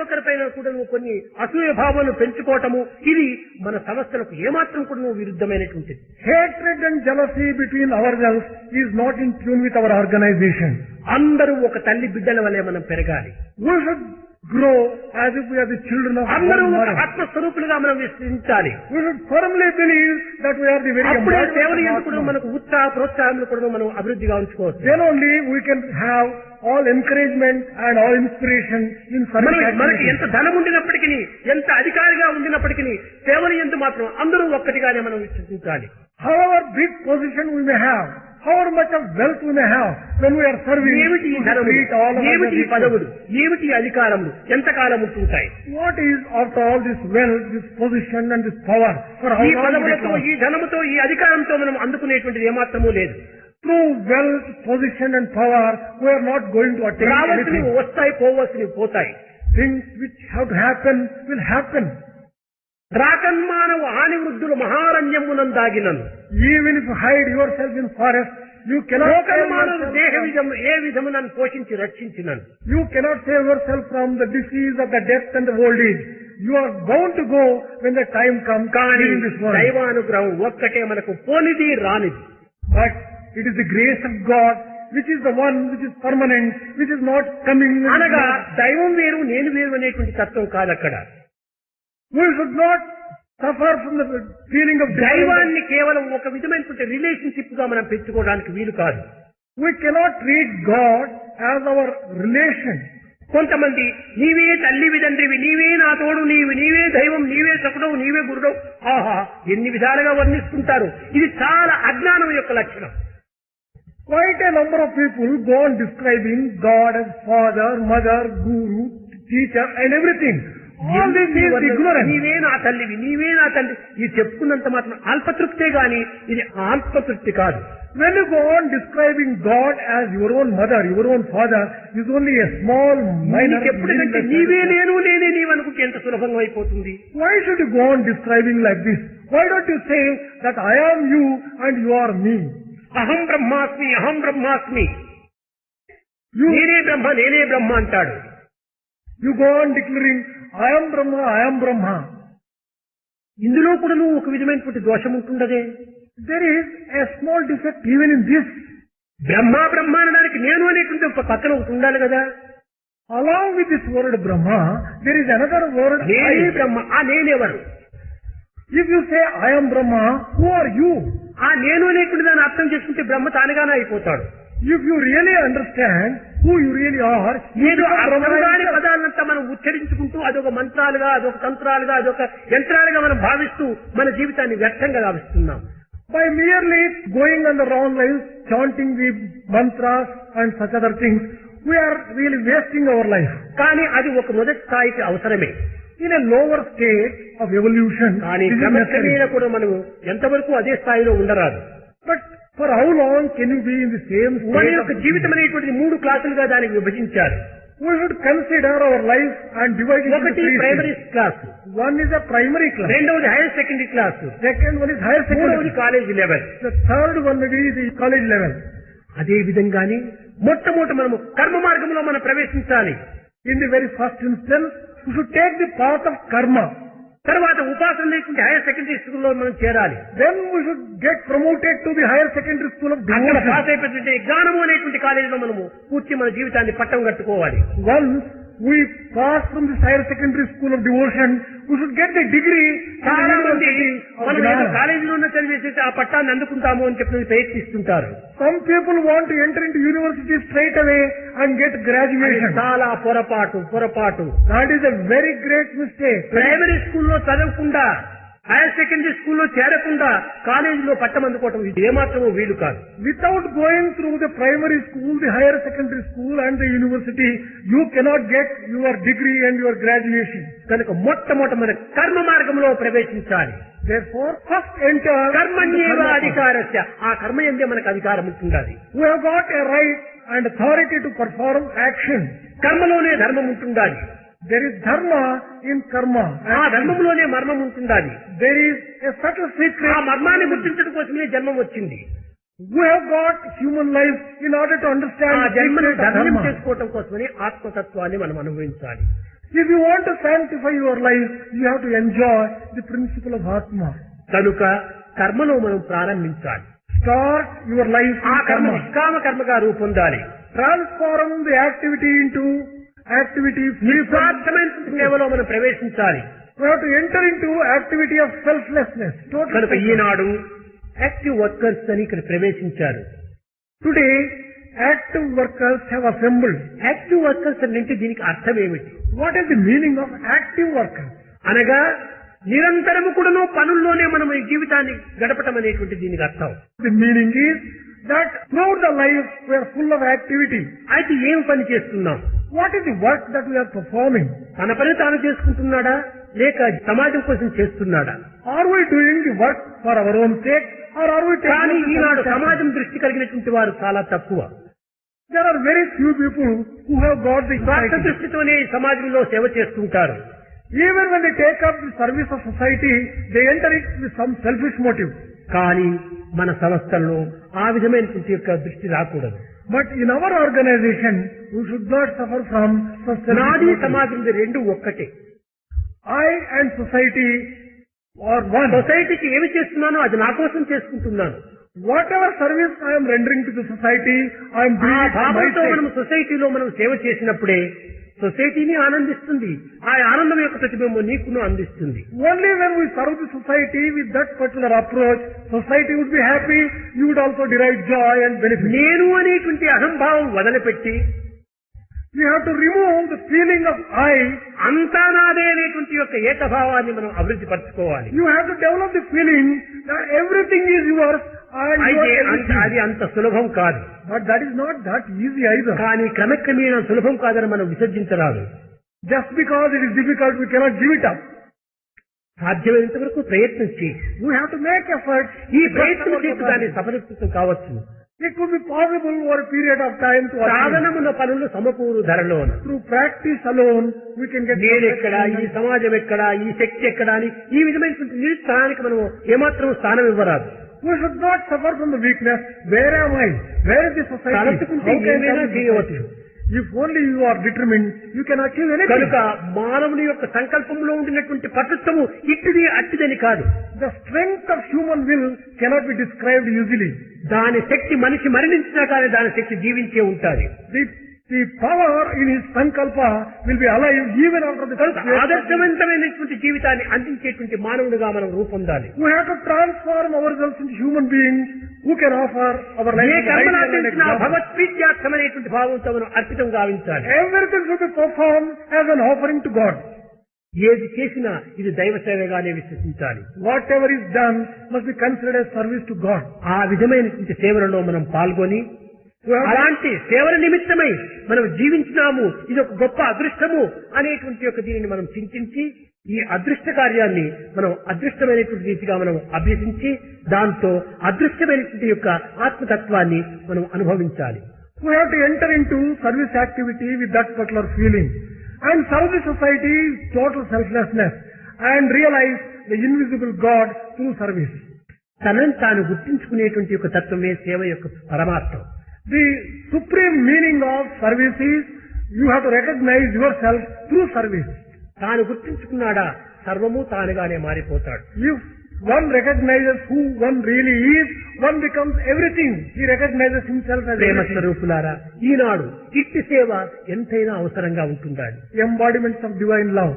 ఒకరిపైన కూడా కొన్ని అసూయ భావాలను పెంచుకోవటము, ఇది మన సంస్థలకు ఏమాత్రం కూడా విరుద్ధమైనటువంటిది. Hatred and jealousy between ourselves is not in tune with our organization. అందరూ ఒక తల్లి బిడ్డల వలె మనం పెరగాలి. We should grow as if we are the children of అందరూ one ఒక mother. ఆత్మస్వరూపులుగా మనం విశ్వసించాలి. We should firmly believe that we are the very అప్పుడే embodiment సేవలు of ఎందుకు Atma. మనకు ప్రోత్సాహములు కూడా మనం అభివృద్ధిగా ఉంచుకోవచ్చు. Then only we can have all encouragement and all inspiration in service మనకి activities. ఎంత ధనం ఉండినప్పటికీ, ఎంత అధికారిగా ఉండినప్పటికీ సేవలు ఎందు మాత్రం అందరూ ఒక్కటిగానే మనం విశ్వసించాలి. However big position we may have, however much of wealth we may have, when we are serving, ఏమిటి ఈ we should ధనములు, treat all of us ఏమిటి as ఈ equal. పదవులు, ఏమిటి ఈ అధికారములు ఎంతకాలం ఉంటుంటాయి? What is after all this wealth, this position and this power? For how ఈ long will it పదవులతో, last? ఈ ధనముతో, ఈ అధికారంతో మనం అందుకునేటువంటిది ఏమాత్రమూ లేదు. Through wealth, position and power, we are not going to attain రావాల్సినవి anything. వస్తాయి, పోవలసినవి పోతాయి. Things which have to happen will happen. రాకన్మానవ హాని వృద్ధులు మహారణ్యమునందాగినను. Even if you hide yourself in forest, You cannot save లోకమానవుడు yourself దేహ from- విధము ఏ విధము నన్ను పోషించి రక్షించినను. You cannot save yourself from the disease of the death and the old age. You are bound to go when the time comes కానీ in this world. దైవానుగ్రహం ఒక్కటే మనకు పోనిది రానిది. But it is the grace of God which is the one which is permanent, which is not coming. అనగా దైవం వేరు నేను వేరు అనేటువంటి తత్వం కాదు అక్కడ. We should not suffer from the feeling of దైవాన్ని కేవలం ఒక విధమైనటువంటి రిలేషన్షిప్ గా మనం పెంచుకోవడానికి వీలు కాదు. We cannot treat God as our relation. కొంతమంది నీవే తల్లివి తండ్రివి, నీవే నా తోడు, నీవే దైవం, నీవే సకుడవు, నీవే గురుడవు, ఆహా ఎన్ని విధాలుగా వర్ణిస్తుంటారు. ఇది చాలా అజ్ఞానం యొక్క లక్షణం. Quite a number of people go on describing God as father, mother, guru, teacher and everything. All this is ignorance. నీవే నా తల్లివి, నీవే నా తండ్రి, ఇది చెప్పుకున్నంత మాత్రం అల్పతృప్తే గాని ఇది ఆత్మతృప్తి కాదు. When you go on describing God as your own mother, your own father, is only a small, minor. ఎప్పుడంటే నీవే నేను నేనే నీవు అనుకుంటే ఎంత సులభంగా అయిపోతుంది. Why should you go on describing like this? Why don't you say that I am you and you are me? అహం బ్రహ్మాస్మి, అహం బ్రహ్మాస్మి, You, నేనే బ్రహ్మ, నేనే బ్రహ్మ అంటాడు. you go on declaring, I am Brahma, I am Brahma. ఇందులో కూడా నువ్వు ఒక విధమైనటువంటి దోషం ఉంటుండదే. There is a small defect even in this. బ్రహ్మ బ్రహ్మ అనడానికి నేను అనేటువంటి ఒక పక్కన ఒకటి ఉండాలి కదా. Along with this word Brahma, there is another word నేనే I. బ్రహ్మ, ఆ నేనెవరు? If you say I am Brahma, who are you? ఆ నేను అనేటువంటి దాన్ని అర్థం చేసుకుంటే బ్రహ్మ తానుగానే అయిపోతాడు. If you really understand who you really are, you ఏదో become Brahma అర్థంగాని yourself. పదాలంతా మనం ఉచ్చరించుకుంటూ అదొక మంత్రాలుగా, అదొక తంత్రాలుగా, అదొక యంత్రాలుగా మనం భావిస్తూ మన జీవితాన్ని వ్యర్థంగా భావిస్తున్నాం. By merely going on the wrong lines, chanting the mantras and such other things, we are really wasting our life. కానీ అది ఒక మొదటి స్థాయికి అవసరమే. In a lower state of evolution, కానీ this is క్రమక్రమేణా necessary. కూడా మనం ఎంతవరకు అదే స్థాయిలో ఉండరాదు. But for how long can you be in the same మన state యొక్క of జీవితం అనేటువంటిది 3 క్లాసులుగా దానికి విభజించారు. We should consider our life and divide it into ఒకటి 3 primary stages. Class, One is a primary class. రెండవది higher secondary class, Second one is higher మూడవది secondary. College level. The third one may be the college level. అదే విధంగానే మొట్టమొదట మనము కర్మ మార్గంలో మనం ప్రవేశించాలి. In the very first instance, we should take the path of karma. తర్వాత ఉపాసన లేకుంటే హైయర్ సెకండరీ స్కూల్లో మనం చేరాలి. Then we should get promoted to the higher secondary school of అక్కడ devotion. పాస్ అయిపోతుంటే జ్ఞానము అనేటువంటి కాలేజీలో మనము పూర్తి మన జీవితాన్ని పట్టం కట్టుకోవాలి. Once we pass from this higher secondary school of devotion, we should get the degree in the చాలా మంది university of మనం ఏదో Gnana. కాలేజీలో ఉన్న చదివేసేసి ఆ పట్టాన్ని అందుకుంటాము అని చెప్పి ప్రయత్నిస్తుంటారు. Some people want to enter into university straight away and get అది graduation. చాలా పొరపాటు. That is a very great mistake. Primary స్కూల్లో చదవకుండా, హైయర్ సెకండరీ స్కూల్లో చేరకుండా కాలేజీలో పట్టం అందుకోవటం ఇది ఏమాత్రమూ వీలు కాదు. Without going through the primary school, the higher secondary school and the university, you cannot get your degree and your graduation. కనుక మొట్టమొదట మన కర్మ మార్గంలో ప్రవేశించాలి. Therefore, first enter the కర్మణ్యేవ karma path. అధికారస్య, ఆ కర్మ ఎందే మనకు అధికారం ఉంటుండాలి. We have got a right and authority to perform action. కర్మలోనే ధర్మం ఉంటుండాలి. There is dharma in karma. ఆ ధర్మంలోనే మర్మం ఉంటుండాలి. There is a subtle ఆ secret. మర్మాన్ని గుర్తించడం కోసమే జన్మం వచ్చింది. We have got human life in order to understand ఆ the జన్మను secret of ధర్మం dharma. చేసుకోవటం కోసమని ఆత్మతత్వాన్ని మనం అనుభవించాలి. If you want to sanctify your life, you have to enjoy the principle of Atma. కనుక కర్మను మనం ప్రారంభించాలి. Start your life ఆ in కర్మ karma. నిష్కామ కర్మగా రూపొందాలి. Transform the activity into activity free from. నిస్వార్థమైన సేవలో మనం ప్రవేశించాలి. We have to enter into activity of selflessness. Total కనుక selflessness. ఈనాడు యాక్టివ్ వర్కర్స్ అని ఇక్కడ ప్రవేశించారు. Today, active workers have assembled. Active workers అంటే దీనికి అర్థం ఏమిటి? What is the meaning of active workers? అనగా నిరంతరము కూడాను పనుల్లోనే మనం ఈ జీవితాన్ని గడపటం అనేటువంటి దీనికి అర్థం. The meaning is that throughout the life we are full of activity. అయితే ఏం పని చేస్తున్నాం? What is the work that we are performing? తన పని తాను చేసుకుంటున్నాడా లేక సమాజం కోసం చేస్తున్నాడా? Are we doing the work for our own sake or are we కానీ taking ఈనాడు the సమాజం దృష్టి కలిగినటువంటి వారు చాలా తక్కువ. There are very few people who have got the స్వార్థ society. దృష్టితోనే ఈ సమాజంలో సేవ చేస్తుంటారు. Even when they take up the service of society, they enter it with some selfish motive. కానీ మన సంస్థల్లో ఆ విధమైనటువంటి యొక్క దృష్టి రాకూడదు. But in our organization, we should not suffer from such నాది సమాజం రెండు ఒక్కటే. I and society are one. సొసైటీకి ఏమి చేస్తున్నానో అది నా కోసం చేసుకుంటున్నాను. Whatever service I am rendering to the society, I am ఆ doing it for భావంతో myself. మనం సొసైటీలో మనం సేవ చేసినప్పుడే సొసైటీని ఆనందిస్తుంది. ఆ ఆనందం యొక్క ప్రతిబింబం నీకును అందిస్తుంది. Only when we serve the society with that particular approach, society would be happy, you would also derive joy and benefit. నేను అనేటువంటి అహంభావం వదిలిపెట్టి We have to remove the feeling of I. అంతా నాదే అనేటువంటి యొక్క ఏకభావాన్ని మనం అభివృద్ధి పరచుకోవాలి. You have to develop the feeling that everything is yours and you అయితే are everything. అది అంత సులభం కాదు. But that is not that easy either. కానీ క్రమక్రమేణా సులభం కాదని మనం విసర్జించరాదు. Just because it is difficult, we cannot give it up. సాధ్యమైనంత వరకు ప్రయత్నం చేయి. We have to make effort. ఈ ప్రయత్నం చేసి దాన్ని సఫలీకృతం కావచ్చు. It could be possible over a period of time to achieve. సాధనమున్న పనులు సమకూరు ధరలోన. Through practice alone, we can get. నేనెక్కడ, ఈ సమాజం ఎక్కడ, ఈ శక్తి ఎక్కడ అని ఈ విధమైనటువంటి నిరుత్సాహానికి మనం ఏమాత్రం స్థానం ఇవ్వరాదు. We should not suffer from the weakness. Where am I? Where is the society? తలచుకుంటే How can ఏమైనా I be చేయవచ్చు. If only you are determined, you can achieve anything. కనుక మానవుని యొక్క సంకల్పంలో ఉండినటువంటి పటుత్వము ఇట్టిది అట్టిదని కాదు. The strength of human will cannot be described easily. దాని శక్తి మనిషి మరణించినా కానీ దాని శక్తి జీవించే ఉంటుంది. The power in his sankalpa will be alive even after the death. ఆదర్శవంతమైనటువంటి జీవితాన్ని అందించేటువంటి మానవుడిగా మనం రూపొందాలి. We have to transform ourselves into human beings who can offer our life. A as an కర్మను ideal and ఆచరించినా example. భగవత్ప్రీత్యార్థమనేటువంటి భావంతో మనం అర్పితం గావించాలి. Everything should be performed as an offering to God. ఏది చేసినా ఇది దైవ సేవగానే విశ్వసించాలి. Whatever is done must be considered as service to God. ఆ విధమైనటువంటి సేవలలో మనం పాల్గొని అలాంటి సేవల నిమిత్తమై మనం జీవించినాము, ఇది ఒక గొప్ప అదృష్టము అనేటువంటి యొక్క దీనిని మనం చింతించి ఈ అదృష్ట కార్యాన్ని మనం అదృష్టమైనటువంటి రీతిగా మనం అభ్యసించి దాంతో అదృష్టమైనటువంటి యొక్క ఆత్మతత్వాన్ని మనం అనుభవించాలి. We have to enter into service activity with that particular feeling and serve the society with total selflessness and realize the invisible God through service. తనని తాను గుర్తించుకునేటువంటి యొక్క తత్వమే సేవ యొక్క పరమార్థం. The supreme meaning of service is you have to recognize yourself through service. తాను గుర్తించుకున్నాడా సర్వము తానుగానే మారిపోతాడు. If one recognizes who one really is, one becomes everything. He recognizes himself as Prema everything. స్వరూపులారా, ఈనాడు ఇట్టి సేవ ఎంతైనా అవసరంగా ఉంటుండాలి. Embodiments of divine love.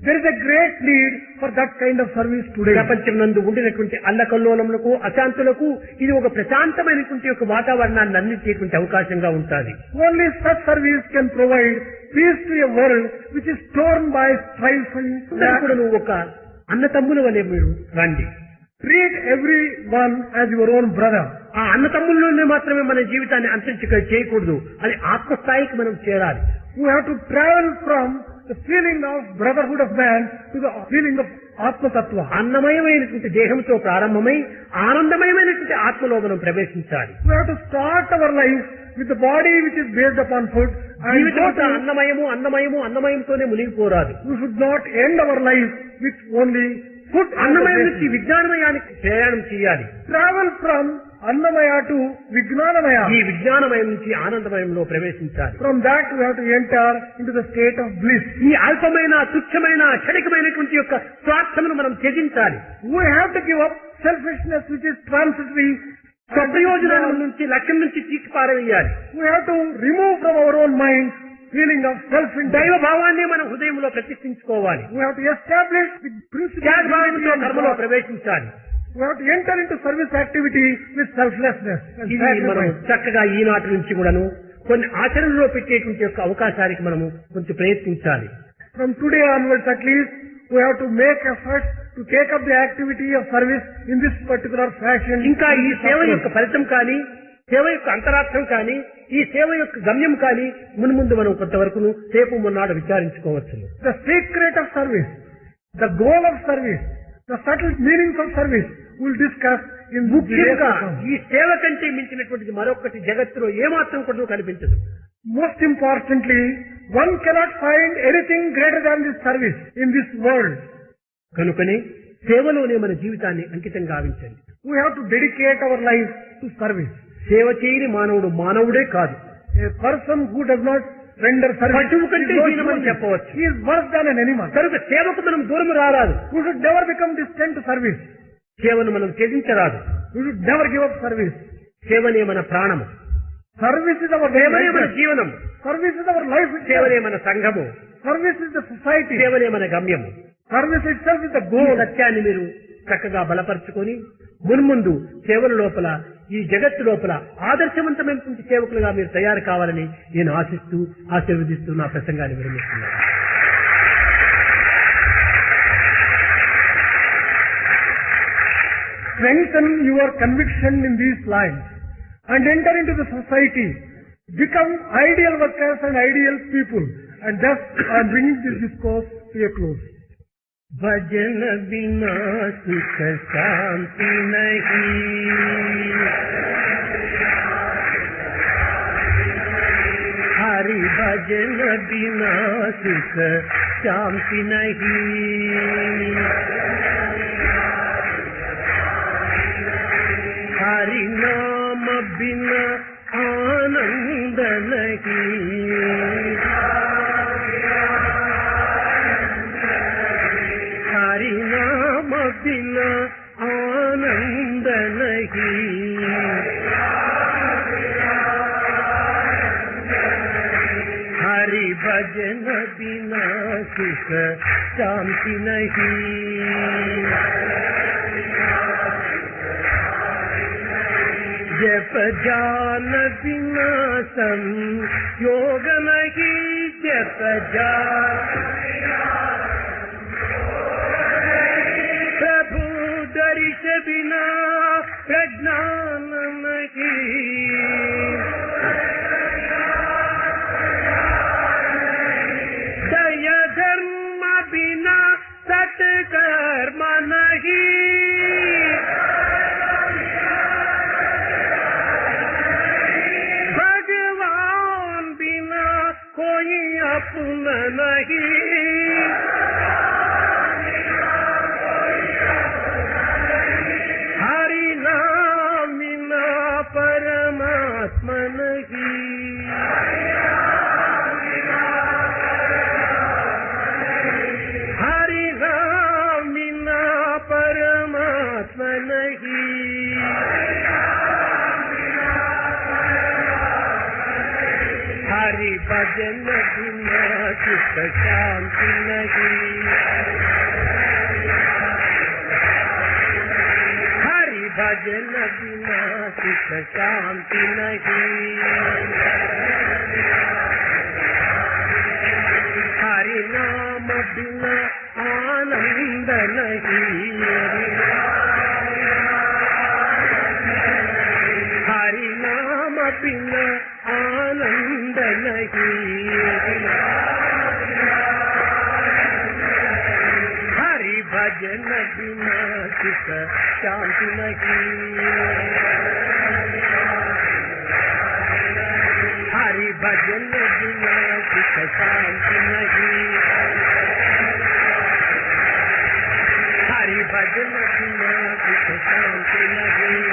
There is a great need for that kind of service today. ప్రపంచం నందు ఉండినటువంటి అల్లకల్లోలములకు అశాంతులకు ఇది ఒక ప్రశాంతమైనటువంటి ఒక వాతావరణాన్ని అందించేటువంటి అవకాశంగా ఉంటుంది. Only such service can provide peace to a world which is torn by strife and అందరూ కూడా నువ్వు ఒక అన్న తమ్ముల వలె మీరు రండి. treat everyone as your own brother. ఆ అన్న తమ్ముల్లోనే మాత్రమే మన జీవితాన్ని అంతరించిక చేయకూడదు అని ఆత్మస్థాయికి మనం చేరాలి. We have to travel from the feeling of brotherhood of man to the feeling of Atma Tattva. అన్నమయమైనటువంటి దేహంతో ప్రారంభమై ఆనందమయమైనటువంటి ఆత్మలో మనం ప్రవేశించాలి. We have to start our life with the body which is based upon food and go జీవితం to, అన్నమయంతోనే మునిగిపోరాదు. we should not end our life with only food. అన్నమయం నుంచి విజ్ఞానమయానికి ప్రయాణం చేయాలి. Travel from Annamaya to Vijnanamaya. ఈ విజ్ఞానమయం నుంచి ఆనందమయంలో ప్రవేశించాలి. From that we have to enter into the state of bliss. ఈ అల్పమైన తుచ్చమైన క్షణికమైనటువంటి యొక్క స్వార్థమును మనం త్యజించాలి. We have to give up selfishness which is transitory. స్వప్రయోజనాల నుంచి లక్ష్యం నుంచి తీసి పారవేయాలి. We have to remove from our own mind feeling of self-indulgence. దైవ భావాన్ని మనం హృదయంలో ప్రతిష్ఠించుకోవాలి. We have to establish the principle త్యాగభావంతో of కర్మలో God. ప్రవేశించాలి. We have to enter into service activity with selflessness and ఇది మనం sacrifice. చక్కగా ఈనాటి నుంచి కూడాను కొన్ని ఆచరణలో పెట్టేటువంటి యొక్క అవకాశానికి మనము కొంచెం ప్రయత్నించాలి. From today onwards at least, we have to make efforts to take up the activity of service in this particular fashion. ఇంకా ఈ సేవ యొక్క ఫలితం కానీ సేవ యొక్క అంతరార్థం కానీ ఈ సేవ యొక్క గమ్యం కానీ మున్ముందు మనం కొంతవరకు రేపు మొన్నాడు విచారించుకోవచ్చు. The secret of service, the goal of service, the subtle meanings of service we'll discuss in the days to ముఖ్యంగా come. ఈ సేవ కంటే మించినటువంటిది మరొకటి జగత్తులో ఏమాత్రం కూడా కనిపించదు. Most importantly, one cannot find anything greater than this service in this world. కనుకనే సేవలోనే మన జీవితాన్ని అంకితం గావించండి. we have to dedicate our life to service. సేవ చేయని మానవుడు మానవుడే కాదు. A person who does not render service పశువు కంటే is no హీనమని human. చెప్పవచ్చు. He is worse than an animal. కనుక సేవకు మనం దూరం రారాదు. We should never become distant to service. సేవను మనం త్యజించరాదు. We should never give up service. సేవనే మన ప్రాణము. Service is our సేవనే మన life. జీవనం. Service is our life. సేవనే మన సంఘము. Service is the society. సేవనే మన గమ్యము. Service itself is the ఈ goal. సత్యాన్ని మీరు చక్కగా బలపరుచుకొని మున్ముందు సేవల లోపల ఈ జగత్తు లోపల ఆదర్శవంతమైనటువంటి సేవకులుగా మీరు తయారు కావాలని నేను ఆశిస్తూ ఆశీర్వదిస్తూ నా ప్రసంగాన్ని విరమిస్తున్నాను. Strengthen your conviction in these lines and enter into the society. Become ideal workers and ideal people. And thus I am bringing this discourse to a close. भजन बिना सुख शांति नहीं, हरि भजन बिना सुख शांति नहीं, हरि नाम बिना आनंद नहीं, हरि नाम बिना आनंद नहीं, हरि भजन बिना सुख शांति नहीं, जप जान बिना संयोग नहीं, जप जान प्रभु दर्श बिना प्रज्ञान नहीं, दया धर्म बिना सत्कर्म नहीं, भगवान बिना कोई अपना नहीं, हरि नाम बिना परमात्मा नहीं, हरि नाम बिना परमात्मा नहीं, हरि भजन बिना सुख शांति नहीं, हरि भजन बिना सुख शांति नहीं, हरि नाम बिना आनंद नहीं, हरि नाम बिना आनंद नहीं, हरि भजन बिना सुख शांति नहीं, हरि भजन बिना सुख शांति नहीं, हरि भजन बिना सुख शांति नहीं,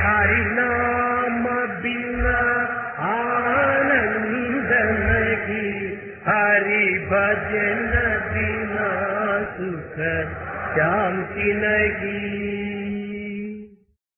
हरि नाम बिना आनंद नहीं, हरि भजन बिना सुख शांति नहीं।